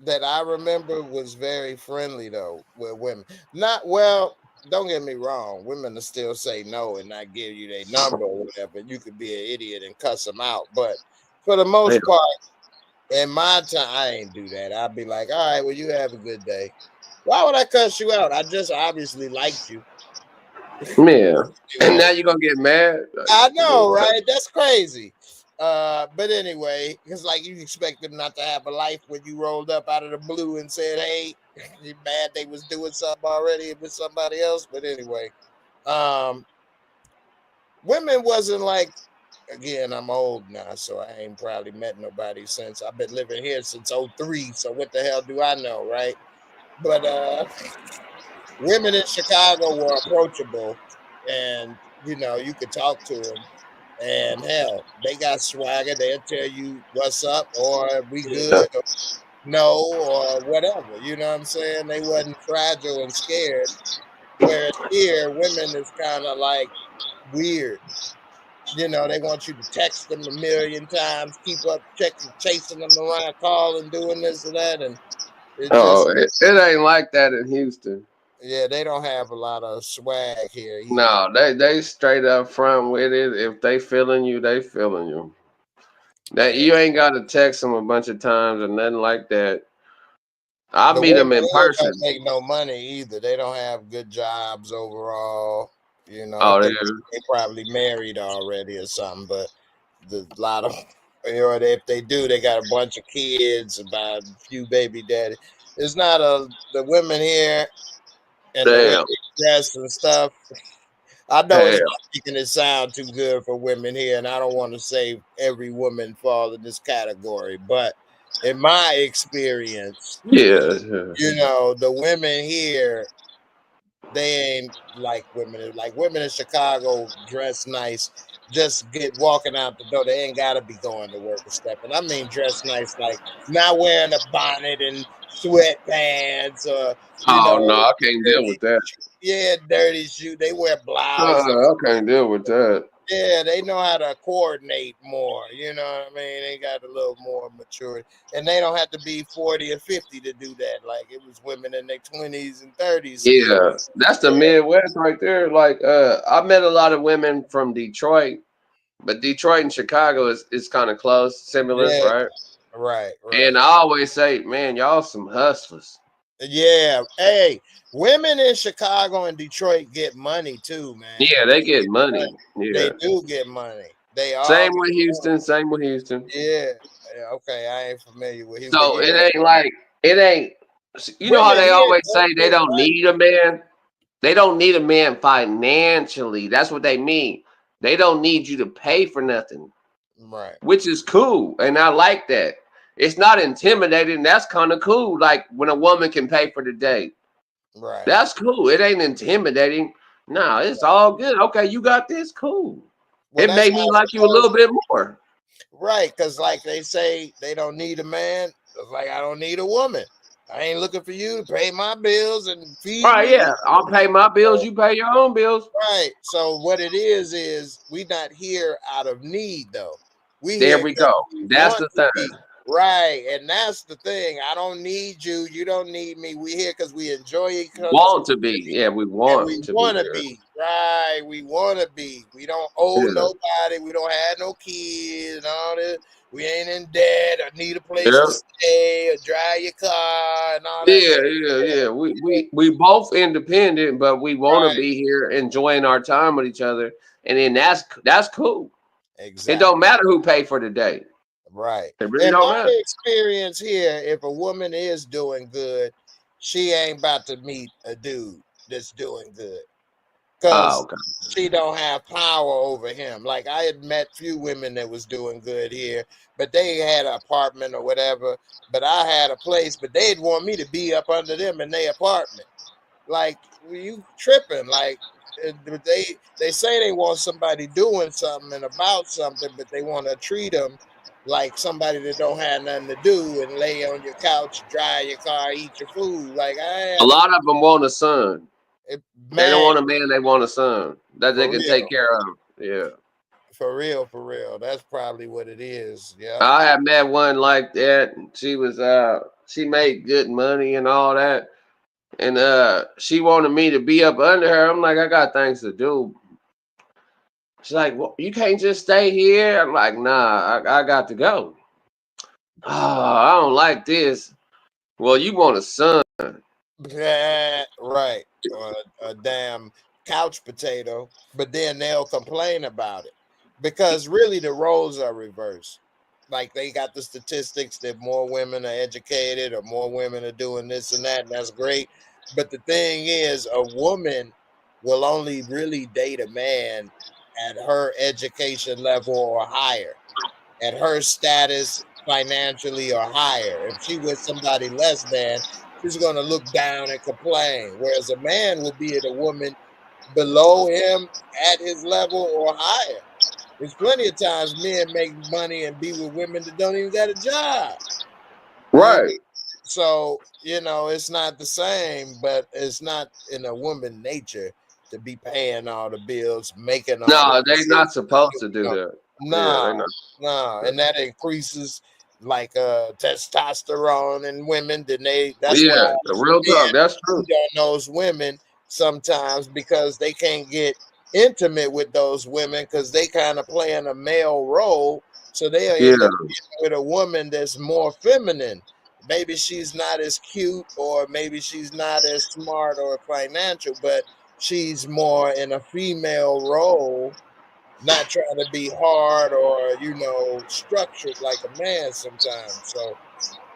That I remember was very friendly though with women. Not well. Don't get me wrong. Women will still say no and not give you their number or whatever. You could be an idiot and cuss them out, but for the most part, in my time, I ain't do that. I'd be like, all right, well, you have a good day. Why would I cuss you out? I just obviously liked you. Yeah. And now you're gonna get mad. I know, right? That's crazy. But anyway, it's like you expect them not to have a life when you rolled up out of the blue and said, hey, you mad they was doing something already with somebody else. But anyway, women wasn't like, again, I'm old now, so I ain't probably met nobody since I've been living here since 03. So what the hell do I know, right? But women in Chicago were approachable, and you could talk to them. And hell, they got swagger. They'll tell you what's up, or we Yeah. good, or no, or whatever. You know what I'm saying? They wasn't fragile and scared. Whereas here, women is kind of like weird. They want you to text them a million times, keep up chasing them around, calling, doing this and that, and it just, Oh, it ain't like that in Houston. yeah, they don't have a lot of swag here either. No, they straight up front with it. If they feeling you, they feeling you. That Yeah. you ain't got to text them a bunch of times or nothing like that. I The meet women them in here don't person. make no money either. They don't have good jobs overall. Oh, They yeah. probably married already or something. But the lot of if they do, they got a bunch of kids, about a few baby daddy. It's not the women here and the way Damn. they dress and stuff. I know it's Hell. not making it sound too good for women here, and I don't want to say every woman falls in this category, but in my experience, Yeah. the women here, they ain't like women. Like women in Chicago dress nice, just get walking out the door. They ain't gotta be going to work or stepping. I mean dress nice, like not wearing a bonnet and sweatpants or Oh, no, I can't deal dirty, with that. dirty shoe. They wear blouses. I can't deal with that. Yeah, they know how to coordinate more. You know what I mean? They got a little more maturity. And they don't have to be 40 or 50 to do that. Like it was women in their 20s and 30s. Yeah, that's the Midwest right there. Like, I met a lot of women from Detroit, but Detroit and Chicago is kind of close, similar, Yeah, right? right, right. And I always say, man, y'all some hustlers. Yeah. Hey, women in Chicago and Detroit get money too, man. Yeah, they get money. They Yeah. do get money. They all Same get with money. Houston. Same with Houston. Yeah. Yeah. Okay, I ain't familiar with him, but So yeah, it ain't like it ain't. You know how women they here always they say they get don't money. need a man. They don't need a man financially. That's what they mean. They don't need you to pay for nothing, Right, which is cool, and I like that. It's not intimidating. That's kind of cool. Like when a woman can pay for the date. right. That's cool. It ain't intimidating. No, it's all good. Okay, you got this. Cool. Well, It that's made me how like it you a was. little bit more. Right, because like they say they don't need a man. It's like I don't need a woman. I ain't looking for you to pay my bills and feed Right, me. yeah. I'll pay my bills, you pay your own bills. Right. So what it is we not here out of need though. We There here we because go. we That's want the to thing. be. Right. And that's the thing. I don't need you. You don't need me. We here because we enjoy each other's Want to be. Yeah, we and want we to be want to here. be. Right. We want to be. We don't owe Yeah. nobody. We don't have no kids and all this. We ain't in debt or need a place Yeah. to stay or drive your car and all that. Yeah. We both independent, but we want to Right. be here enjoying our time with each other. And then that's cool. It Exactly. don't matter who paid for the day. Right. It really In don't my matter. experience here, if a woman is doing good, she ain't about to meet a dude that's doing good. Because Okay. she don't have power over him. Like I had met few women that was doing good here, but they had an apartment or whatever. But I had a place, but they'd want me to be up under them in their apartment. Like you tripping? Like they say they want somebody doing something and about something, but they want to treat them like somebody that don't have nothing to do and lay on your couch, dry your car, eat your food. Like A lot of them want a son. They don't man, want a man, they want a son that they for can take real, care of. Yeah. for real, for real. That's probably what it is. Yeah. I have met one like that. She made good money and all that. And she wanted me to be up under her. I'm like, I got things to do. She's like, well, you can't just stay here. I'm like, nah, I got to go. Oh, I don't like this. Well, you want a son. Yeah, right. Or a damn couch potato, but then they'll complain about it because really the roles are reversed. Like they got the statistics that more women are educated or more women are doing this and that, and that's great. But the thing is, a woman will only really date a man at her education level or higher, at her status financially or higher. If she with somebody less than, she's going to look down and complain. Whereas a man will be at a woman below him at his level or higher. There's plenty of times men make money and be with women that don't even got a job. You Right. so it's not the same, but it's not in a woman nature to be paying all the bills, making all the No, they're not supposed to you do know, that. Yeah, nah, they're not. nah, and that increases like testosterone in women. Then that's why Yeah, the real men talk. That's true. cheat on those women sometimes because they can't get intimate with those women because they kind of playing a male role. So they'll Yeah, end up with a woman that's more feminine. Maybe she's not as cute, or maybe she's not as smart or financial, but she's more in a female role, not trying to be hard or structured like a man sometimes. So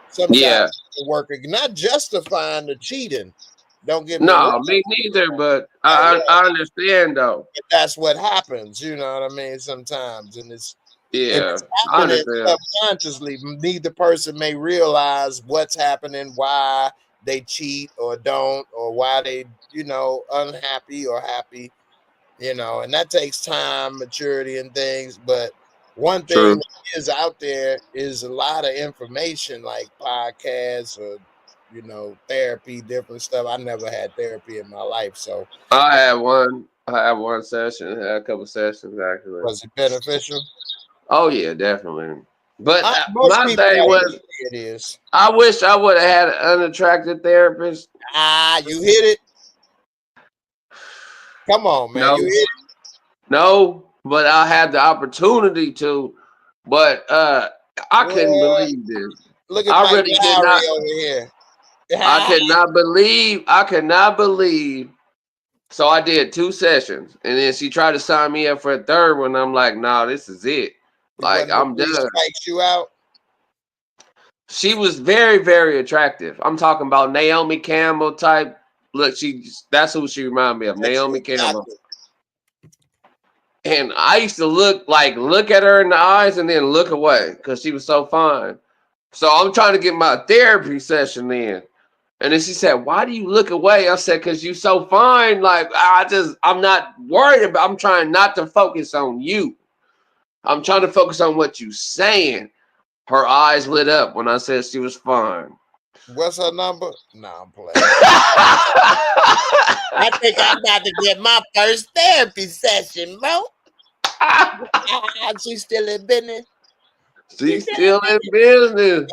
sometimes yeah. the worker not justifying the cheating. Don't get me wrong. No, me neither. But Yeah, I understand though. but that's what happens. You know what I mean? Sometimes, and Yeah, it's I happening understand. subconsciously. Neither person may realize what's happening, why they cheat or don't, or why they unhappy or happy. And that takes time, maturity, and things. But one thing True. that is out there is a lot of information, like podcasts or therapy, different stuff. I never had therapy in my life, so I I, had one. I had one session. I had a couple sessions actually. was it beneficial? Oh yeah, definitely. But Most my people thing like was, it is. I wish I would have had an unattractive therapist. You hit it. Come on, man, No, you hit it. no, but I had the opportunity to. But I couldn't Well, believe this. look at I Mike really did Lowry not. over here. I could not believe. I could not believe. So I did 2 sessions, and then she tried to sign me up for a third one. I'm like, nah, this is it. It Like wasn't I'm before he done. spikes you out. She was very, very attractive. I'm talking about Naomi Campbell type. Look, that's who she reminded me of, That Naomi you a Campbell. doctor. And I used to look at her in the eyes and then look away because she was so fine. So I'm trying to get my therapy session in. And then she said, "Why do you look away?" I said, "Because you so fine. Like I'm not worried about. I'm trying not to focus on you. I'm trying to focus on what you saying." Her eyes lit up when I said she was fine. What's her number? Nah, I'm playing. I think I'm about to get my first therapy session, bro. She's still in business. She's still in business.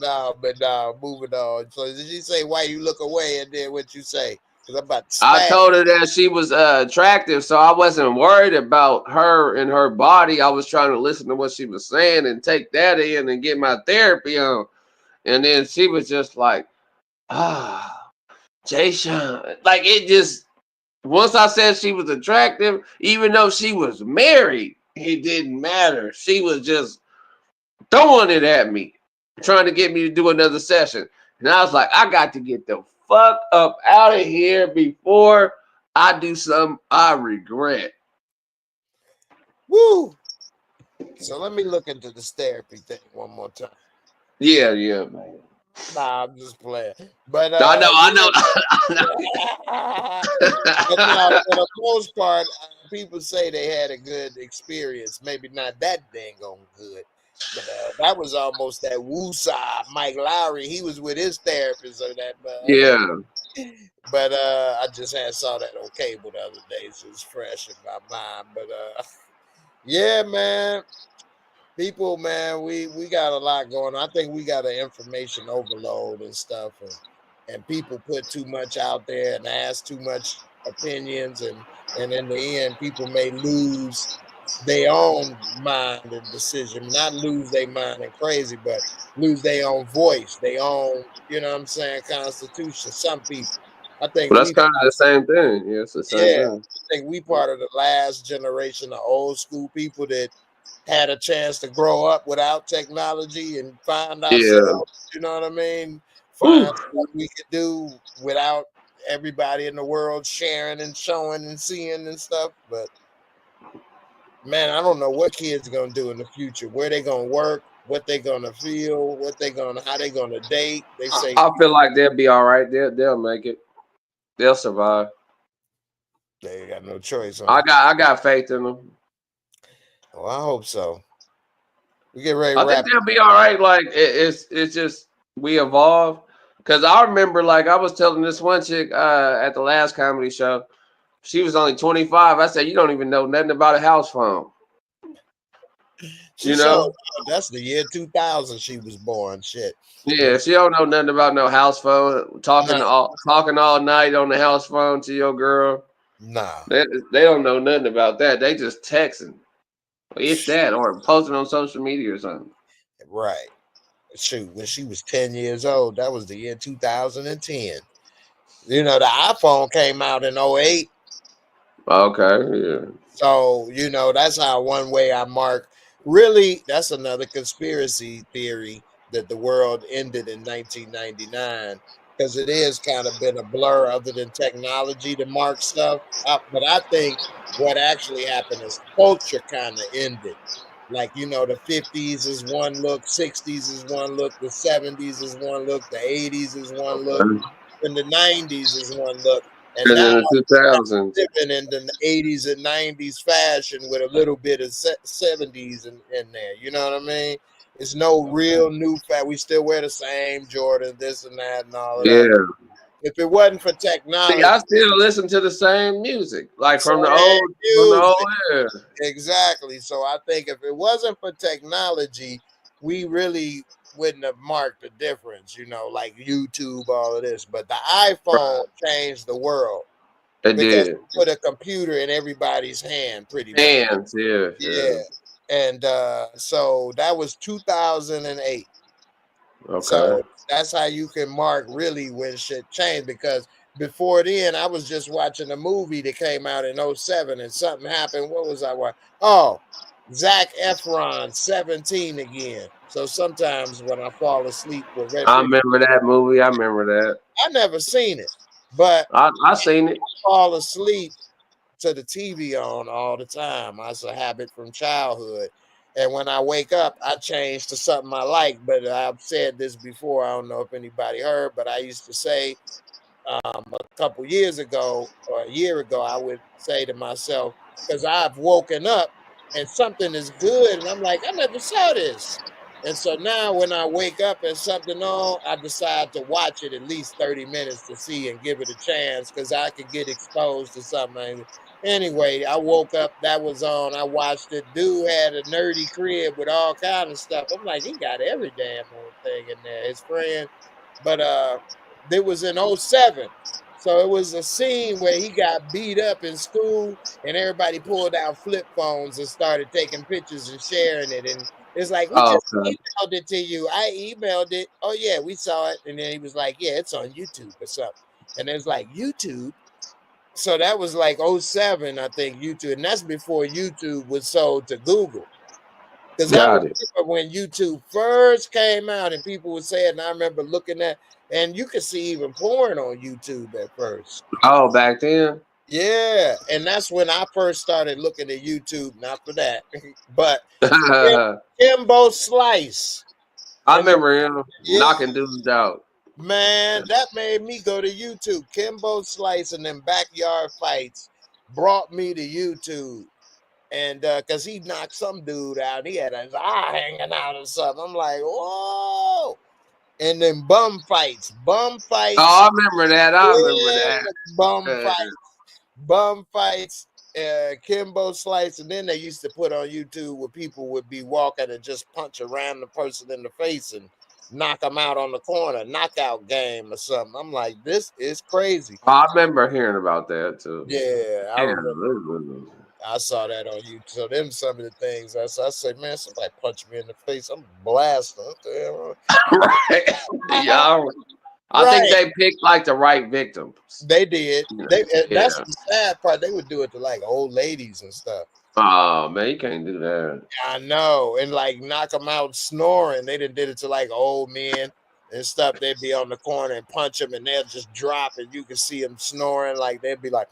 No, but no, moving on. So did she say why you look away, and then what you say? Because I'm about to I slap. told her that she was attractive, so I wasn't worried about her and her body. I was trying to listen to what she was saying and take that in and get my therapy on. And then she was just like, Jay Sean. Like it just, once I said she was attractive, even though she was married, it didn't matter. She was just throwing it at me, trying to get me to do another session. And I was like, I got to get the fuck up out of here before I do something I regret. Woo! So let me look into this therapy thing one more time. Yeah, man. Nah, I'm just playing. But I know. but no, for the most part, people say they had a good experience. Maybe not that dang on good, but that was almost that woosah. Mike Lowry, he was with his therapist or that. Yeah. But I just saw that on cable the other day, so it's fresh in my mind. But yeah, man. People, man, we got a lot going on. I think we got an information overload and stuff, and people put too much out there and ask too much opinions, and in the end, people may lose their own mind and decision, not lose their mind and crazy, but lose their own voice, their own, you know what I'm saying, constitution. Some people, I think Well, that's kind of the same thing. Yeah, it's the same yeah, thing. I think we part of the last generation of old school people that had a chance to grow up without technology and find Yeah. ourselves, you know what I mean? Ooh. Find what we could do without everybody in the world sharing and showing and seeing and stuff. But man, I don't know what kids are gonna do in the future, where they gonna work, what they gonna feel, how they gonna date. They say I feel like they'll be all right. They'll make it. They'll survive. they got no choice, huh? I got faith in them. Well, I hope so. We get ready to I think wrap. they'll be all right. Like it's just we evolve. Cause I remember like I was telling this one chick at the last comedy show, she was only 25. I said, you don't even know nothing about a house phone. She You showed know? that's the year 2000 she was born. Shit. Yeah, she don't know nothing about no house phone. Nah, Talking all night on the house phone to your girl. nah. They don't know nothing about that. They just texting. If that, or posting on social media or something. Right. Shoot, when she was 10 years old, that was the year 2010. You know, the iPhone came out in '08. Okay, yeah. So, you know, that's how one way I mark. Really, that's another conspiracy theory that the world ended in 1999 because it is kind of been a blur other than technology to mark stuff. But I think what actually happened is culture kind of ended. Like, you know, the 50s is one look, 60s is one look, the 70s is one look, the 80s is one look, Okay. and the 90s is one look. And And now in the 2000s. living in the 80s and 90s fashion with a little bit of 70s in there. You know what I mean? It's no real new fat. We still wear the same Jordan, this and that, and all of that. Yeah. If it wasn't for See, technology, I still listen to the same music, like from the same old music. era. Exactly. So I think if it wasn't for technology, we really wouldn't have marked the difference, you know, like YouTube, all of this. But the iPhone changed the world It because did. it put a computer in everybody's hand pretty much. Hands, yeah, Yeah. And so that was 2008. Okay. So that's how you can mark really when shit changed because before then I was just watching a movie that came out in '07 and something happened. What was I watching? Oh, Zach Efron 17 again. So sometimes when I fall asleep with Red I Pretty, remember that movie. I remember that. I never seen it, but I seen it. I fall asleep to the TV on all the time. That's a habit from childhood. And when I wake up, I change to something I like. But I've said this before. I don't know if anybody heard, but I used to say a couple years ago or a year ago, I would say to myself, because I've woken up and something is good. And I'm like, I never saw this. And so now when I wake up and something on, I decide to watch it at least 30 minutes to see and give it a chance because I could get exposed to something. Anyway, I woke up, that was on. I watched it. Dude had a nerdy crib with all kind of stuff. I'm like, he got every damn old thing in there. His friend, but it was in '07. So it was a scene where he got beat up in school and everybody pulled out flip phones and started taking pictures and sharing it. And it's like, we Oh, just emailed it to you. I emailed it. Oh, yeah, we saw it. And then he was like, yeah, it's on YouTube or something. And it was like, YouTube. So that was like '07, I think, YouTube. And that's before YouTube was sold to Google. Because I got remember it. when YouTube first came out and people would say it, and I remember looking at, and you could see even porn on YouTube at first. Oh, back then. Yeah, and that's when I first started looking at YouTube. Not for that, but I Kimbo Slice, and remember him yeah, knocking dudes out. man, that made me go to YouTube. Kimbo Slice and then Backyard Fights brought me to YouTube, and because he knocked some dude out, he had his eye hanging out or something. I'm like, whoa! And then bum fights, Oh, I remember that. I remember yeah, that. bum fights. Bum fights, Kimbo Slice, and then they used to put on YouTube where people would be walking and just punch a random person in the face and knock them out on the corner, knockout game or something. I'm like, this is crazy. I remember hearing about that too. Yeah, I Yeah, remember. I saw that on YouTube. So them some of the things I saw. I said, man, somebody punched me in the face. I'm blasting. right. Yeah, I think Right. they picked like the right victims. They did. Yeah. That's the sad part. They would do it to like old ladies and stuff. Oh man, you can't do that. I know, and like knock them out snoring. They did it to like old men and stuff. They'd be on the corner and punch them, and they'll just drop, and you can see them snoring. Like they'd be like,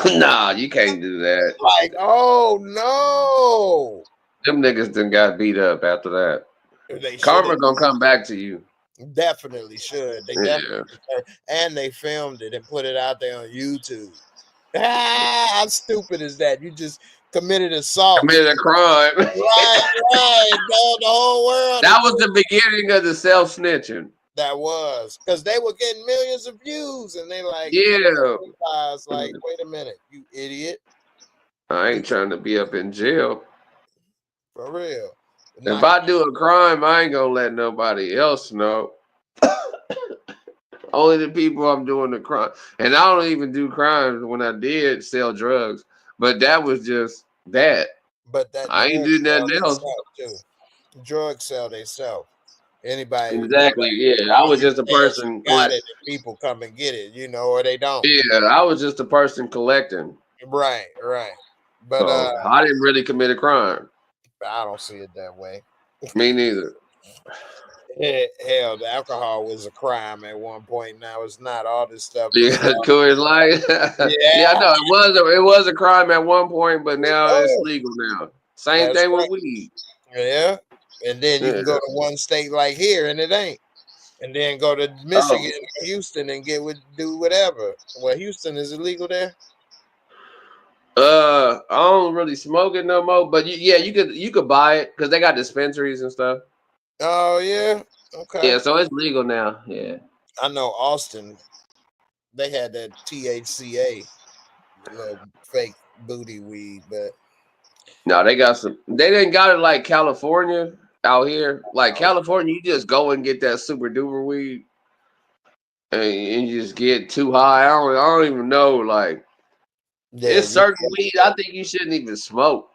Nah, you can't do that. like, oh no, Them niggas done got beat up after that. they should Karma have. gonna come back to you. Definitely should. They definitely Yeah. should. And they filmed it and put it out there on YouTube. Ah, how stupid is that? You just committed assault. Committed a crime. Right. No, the whole world. That was the beginning of the self snitching. That was because they were getting millions of views, and they like, Yeah. like, wait a minute, you idiot, I ain't trying to be up in jail. for real. If I do a crime, I ain't gonna let nobody else know. Only the people I'm doing the crime. And I don't even do crimes when I did sell drugs. But that was just that. But that I ain't do nothing else. too. Drugs sell themselves. Anybody Exactly. Yeah. I was just a person. got it, and people come and get it, or they don't. Yeah, I was just a person collecting. Right. But So I didn't really commit a crime. I don't see it that way. Me neither. Hell, the alcohol was a crime at one point. Now it's not. All this stuff. Yeah, Coors Light. Yeah, I know it was a crime at one point, but now it's legal now. Same thing with weed. Yeah. And then you can go to one state like here and it ain't. And then go to Michigan or Houston and do whatever. Well, Houston is illegal there. I don't really smoke it no more, but you could buy it because they got dispensaries and stuff. Oh yeah, okay. Yeah, so it's legal now. Yeah, I know Austin. They had that THCA, little fake booty weed, but no, they got some. They didn't got it like California out here. Like California, you just go and get that super duper weed, and you just get too high. I don't even know. Like, it's certain weed I think you shouldn't even smoke.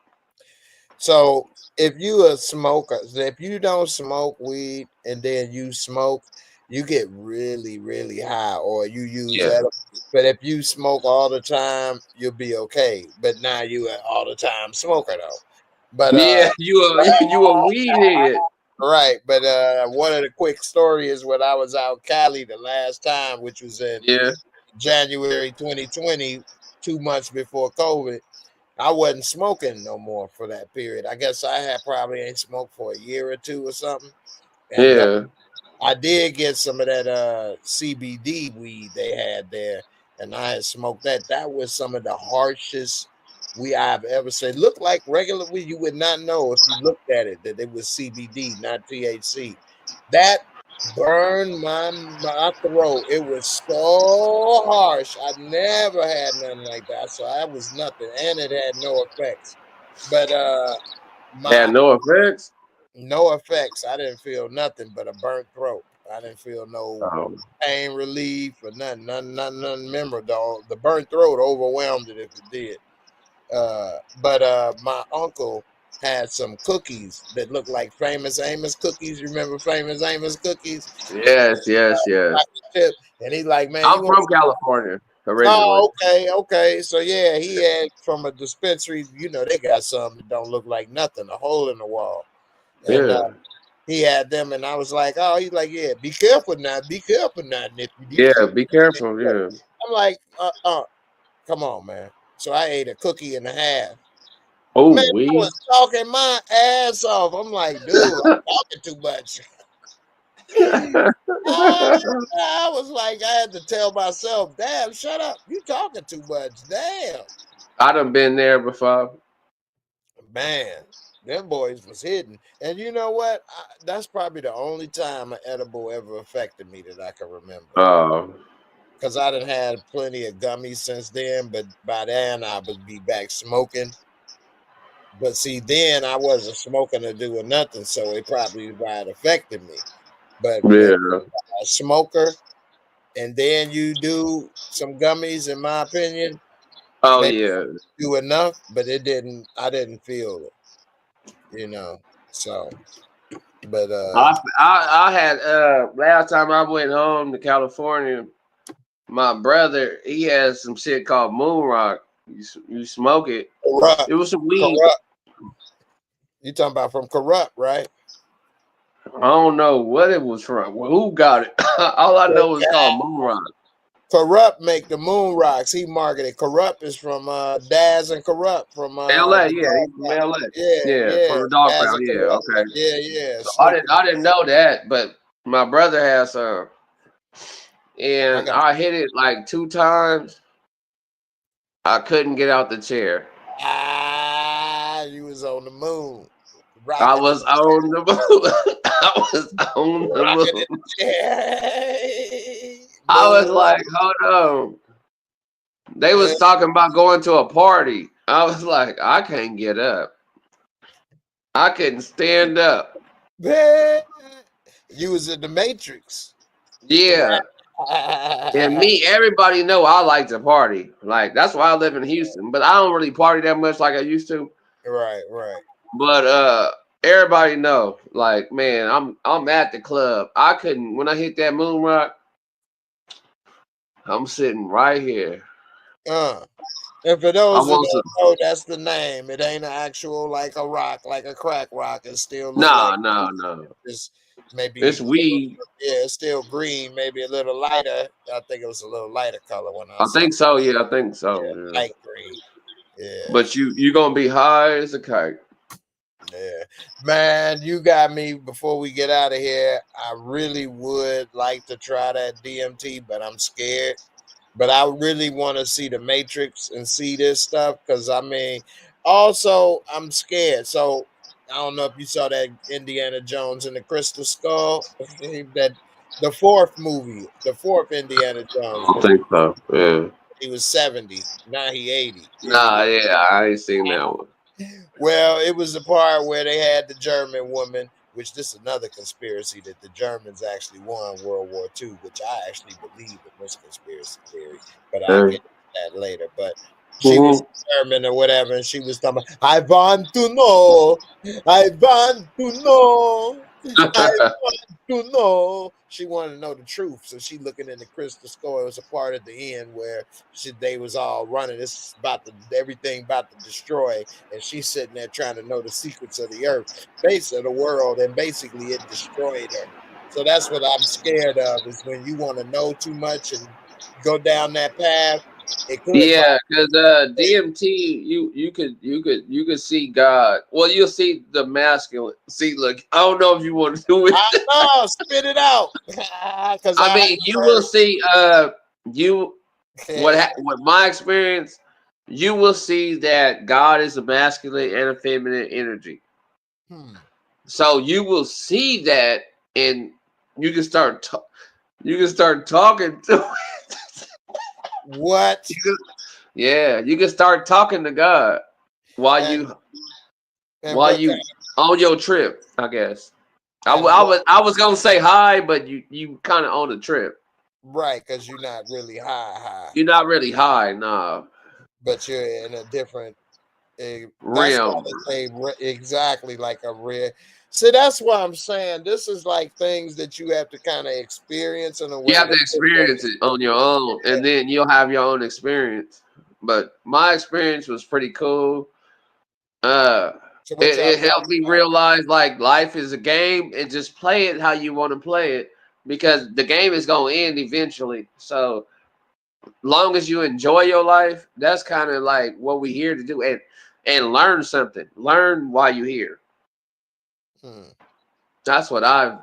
So if you a smoker, if you don't smoke weed and then you smoke, you get really, really high, or you use that. But if you smoke all the time, you'll be okay. But now you an all the time smoker though. But yeah, you a weed head. Right. But one of the quick story is when I was out Cali the last time, which was in January 2020, 2 months before COVID. I wasn't smoking no more for that period. I guess I had probably ain't smoked for a year or two or something. And, I did get some of that CBD weed they had there, and I had smoked that. That was some of the harshest I've ever said. Look like regular weed. You would not know if you looked at it that it was CBD, not THC. That burned my throat. It was so harsh. I never had nothing like that. So that was nothing, and it had no effects. But Had no effects. no effects. I didn't feel nothing but a burnt throat. I didn't feel no pain relief or nothing. Nothing memorable. The burnt throat overwhelmed it if it did. But my uncle had some cookies that looked like Famous Amos cookies. You remember Famous Amos cookies? Yes. And he's like, man, I'm from California originally. Oh, okay. So yeah, he had from a dispensary. You know, they got some that don't look like nothing, a hole in the wall. And he had them, and I was like, oh, he's like, yeah, be careful now, Nick. Be careful. Yeah. I'm like, come on, man. So I ate a cookie and a half. Oh, man, I was talking my ass off. I'm like, dude, I'm talking too much. I was like, I had to tell myself, damn, shut up. You talking too much. Damn. I done been there before. Man, them boys was hidden. And you know what? That's probably the only time an edible ever affected me that I can remember. Oh. Because I done had plenty of gummies since then, but by then I would be back smoking. But see, then I wasn't smoking or doing nothing, so it probably why it affected me. But a smoker, and then you do some gummies, in my opinion. Oh yeah, do enough, but it didn't. I didn't feel it, you know. So, but I had last time I went home to California, my brother he has some shit called moon rock. You smoke it. Corrupt. It was some weed. Corrupt. You talking about from Corrupt, right? I don't know what it was from. Well, who got it? All I know is called moon rock. Corrupt make the moon rocks. He marketed. Corrupt is from Daz and Corrupt from LA. Yeah, he's from LA. Yeah, from the dog pound. Yeah, okay. Yeah. So I didn't know that, but my brother has some, and I hit it like 2 times. I couldn't get out the chair. You was on the moon. I was on the moon. I was on the moon. I was like, hold on. They was talking about going to a party. I was like, I can't get up. I couldn't stand up. You was in the Matrix. Yeah. And me, everybody know I like to party. Like, that's why I live in Houston. But I don't really party that much like I used to. Right. But everybody know, like, man, I'm at the club. I couldn't, when I hit that moon rock, I'm sitting right here. And for those who don't know, that's the name. It ain't an actual like a rock, like a crack rock. It's still no. It's maybe it's weed. Yeah, it's still green, maybe a little lighter. I think it was a little lighter color when I think so. Yeah, I think so. Yeah, light green. Yeah. But you gonna be high as a kite. Yeah, man, you got me. Before we get out of here, I really would like to try that DMT, but I'm scared. But I really want to see the Matrix and see this stuff because I mean, also I'm scared. So I don't know if you saw that Indiana Jones and the Crystal Skull, that the fourth movie, the fourth Indiana Jones. I think so. Yeah. He was 70. Now he 80. Nah, yeah, I ain't seen that one. Well, it was the part where they had the German woman, which this is another conspiracy that the Germans actually won World War II, which I actually believe in this conspiracy theory, but I'll get to that later. But she was German or whatever, and she was talking, I want to know. I want to know. She wanted to know the truth, so she looking in the crystal skull. It was a part at the end where they was all running. This is everything about to destroy, and she's sitting there trying to know the secrets of the earth, base of the world, and basically it destroyed her. So that's what I'm scared of, is when you want to know too much and go down that path. Yeah, because DMT, you could see God. Well, you'll see the masculine. See, look, I don't know if you want to do it. I know, spit it out. I mean, you will see. What my experience, you will see that God is a masculine and a feminine energy. So you will see that, and you can start talking to What? you can start talking to God while And you what kind? on your trip, I guess. And what? I was gonna say hi, but you kind of on the trip. Right, because you're not really high, You're not really high, nah. but you're in a different. That's why Realm. they say exactly like a rare. See, that's why I'm saying this is like things that you have to kind of experience in a You way have to to put them. experience it on your own, and then you'll have your own experience. But my experience was pretty cool. Uh, So what y'all it helped talking me about? realize like life is a game, and just play it how you want to play it, because the game is gonna end eventually. So long as you enjoy your life, that's kind of like what we're here to do, and learn something. Learn while you're here. Hmm. That's what I've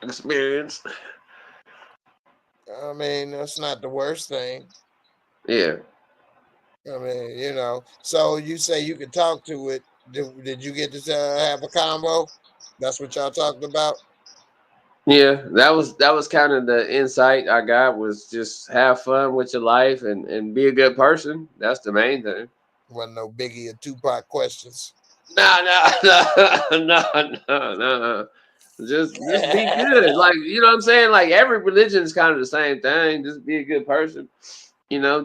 experienced. I mean, that's not the worst thing. Yeah. I mean, So you say you could talk to it. Did you get to have a combo? That's what y'all talked about. Yeah, that was kind of the insight I got, was just have fun with your life, and be a good person. That's the main thing. Wasn't no Biggie or Tupac questions. No, no, no, no, no, no. Just be good. Like, you know what I'm saying? Like, every religion is kind of the same thing. Just be a good person.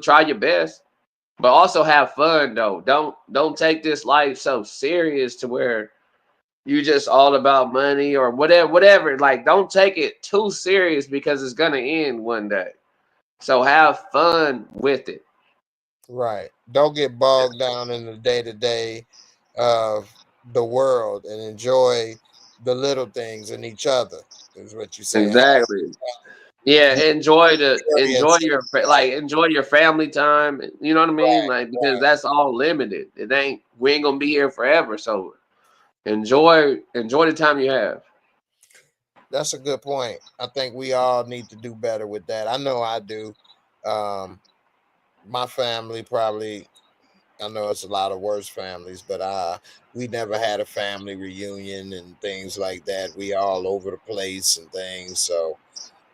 Try your best, but also have fun though. Don't take this life so serious to where you just all about money or whatever. Like, don't take it too serious, because it's gonna end one day. So have fun with it. Right. Don't get bogged down in the day to day of the world and enjoy the little things in each other. Is what you're saying. Exactly. Yeah, Have enjoy experience. your enjoy your family time. You know what I mean? Right. Like, because Right. that's all limited. We ain't gonna be here forever. So enjoy the time you have. That's a good point. I think we all need to do better with that. I know I do. Um, my family probably. I know it's a lot of worse families, but we never had a family reunion and things like that. We all over the place and things. So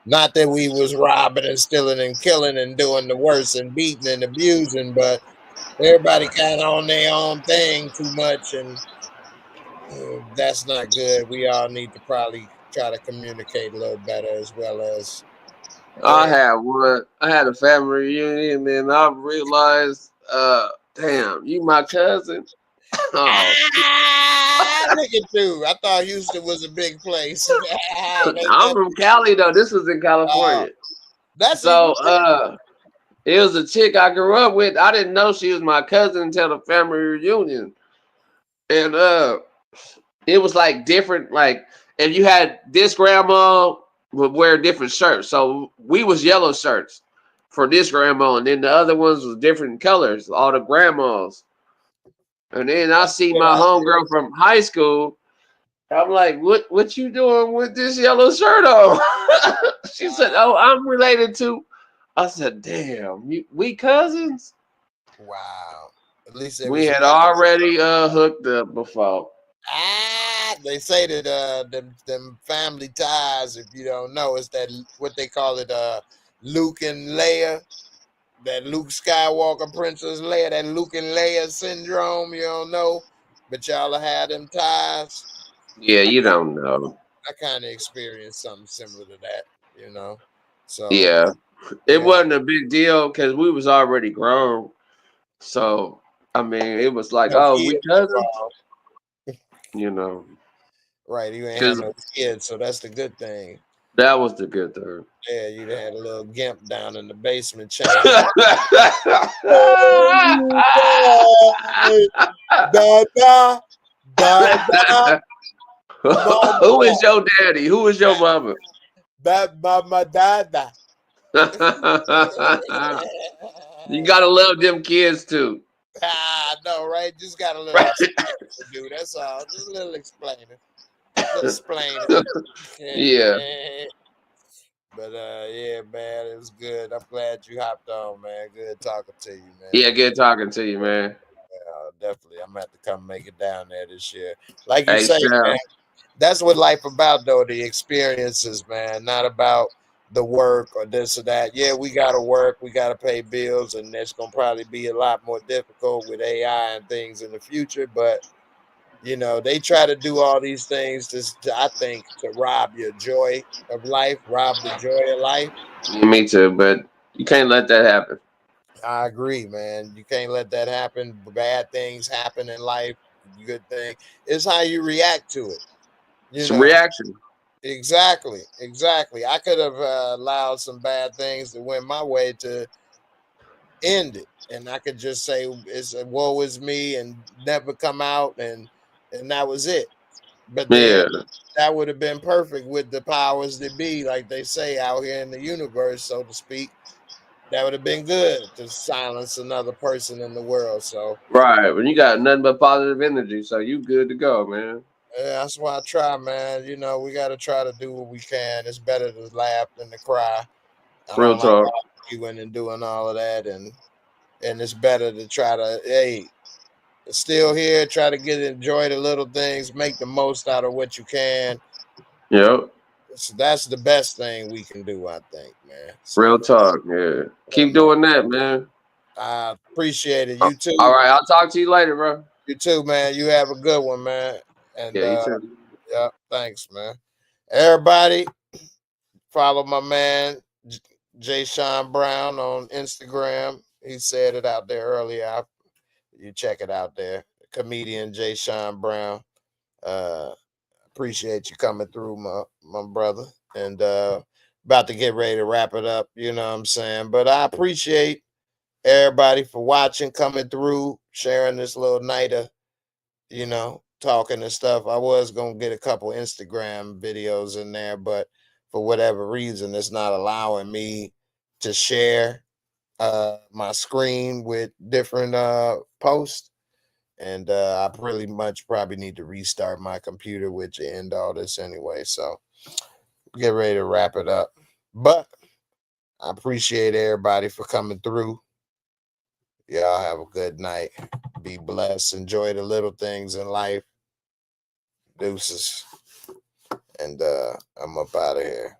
not that we was robbing and stealing and killing and doing the worst and beating and abusing, but everybody kind of on their own thing too much, and that's not good. We all need to probably try to communicate a little better as well as. I had one. I had a family reunion, and I realized, damn, you my cousin. Oh, Look at you! I thought Houston was a big place. I'm from Cali though. This was in Oh, California. that's even. So it was a chick I grew up with. I didn't know she was my cousin until the family reunion. And it was like different, like if you had this grandma would wear different shirts. So we was yellow shirts for this grandma, and then the other ones was different colors, all the grandmas. And then I see my homegirl from high school. I'm like, what you doing with this yellow shirt on? She said, "Oh, I'm related to." I said, "Damn, we cousins." Wow. At least they We was had cousins. already hooked up before. They say that them family ties, if you don't know, is that what they call it, Luke and Leia, that Luke Skywalker, Princess Leia, that Luke and Leia syndrome, you don't know, but y'all had them ties. Yeah, I you kind don't know. I kind of experienced something similar to that. So Yeah, it yeah, wasn't a big deal because we was already grown. So I mean, it was like, no oh, we kids cousins, involved, you know, right? You ain't had because no kids, so that's the good thing. that was the good thing. Yeah, you'd have had a little gimp down in the basement change. Da da da da. Who is your daddy? Who is your mama? That mama dada. You gotta love them kids too. No, right? Just got a little explaining to do. That's all. Just a little explaining. Little explaining. Yeah. But yeah, man, it was good. I'm glad you hopped on, man. Good talking to you, man. Yeah, good talking to you, man. Definitely. I'm gonna have to come make it down there this year. Like you Hey, say, Chef. man, that's what life about though, the experiences, man, not about the work or this or that. Yeah, we gotta work, we gotta pay bills, and it's gonna probably be a lot more difficult with AI and things in the future, but you know, they try to do all these things I think, to rob your joy of life, rob the joy of life. Yeah, me too, but you can't let that happen. I agree, man. You can't let that happen. Bad things happen in life. Good thing. It's how you react to it. You It's a know, reaction. exactly, exactly. I could have allowed some bad things to win my way to end it, and I could just say it's a woe is me and never come out, and that was it. But then Yeah, that would have been perfect with the powers that be, like they say out here in the universe, so to speak. That would have been good to silence another person in the world. So right. When you got nothing but positive energy, so you good to go, man. yeah, that's why I try, man. You know, we got to try to do what we can. It's better to laugh than to cry. I Real don't like talk. arguing and doing all of that, and it's better to try to still here, try to enjoy the little things, make the most out of what you can. Yep. So that's the best thing we can do, I think, man. Real So talk. Yeah. yeah, Keep man, doing that, man. I appreciate it. All You too. right. I'll talk to you later, bro. You too, man. You have a good one, man. And Yeah, you too. yeah, thanks, man. Everybody, follow my man Jay Sean Brown on Instagram. He said it out there earlier. You check it out there. Comedian Jay Sean Brown. Uh appreciate you coming through, my brother. And about to get ready to wrap it up, you know what I'm saying? But I appreciate everybody for watching, coming through, sharing this little night of, talking and stuff. I was gonna get a couple Instagram videos in there, but for whatever reason, it's not allowing me to share my screen with different posts. And I really much probably need to restart my computer, which end all this anyway. So get ready to wrap it up. But I appreciate everybody for coming through. Y'all have a good night. Be blessed. Enjoy the little things in life. Deuces. And I'm up out of here.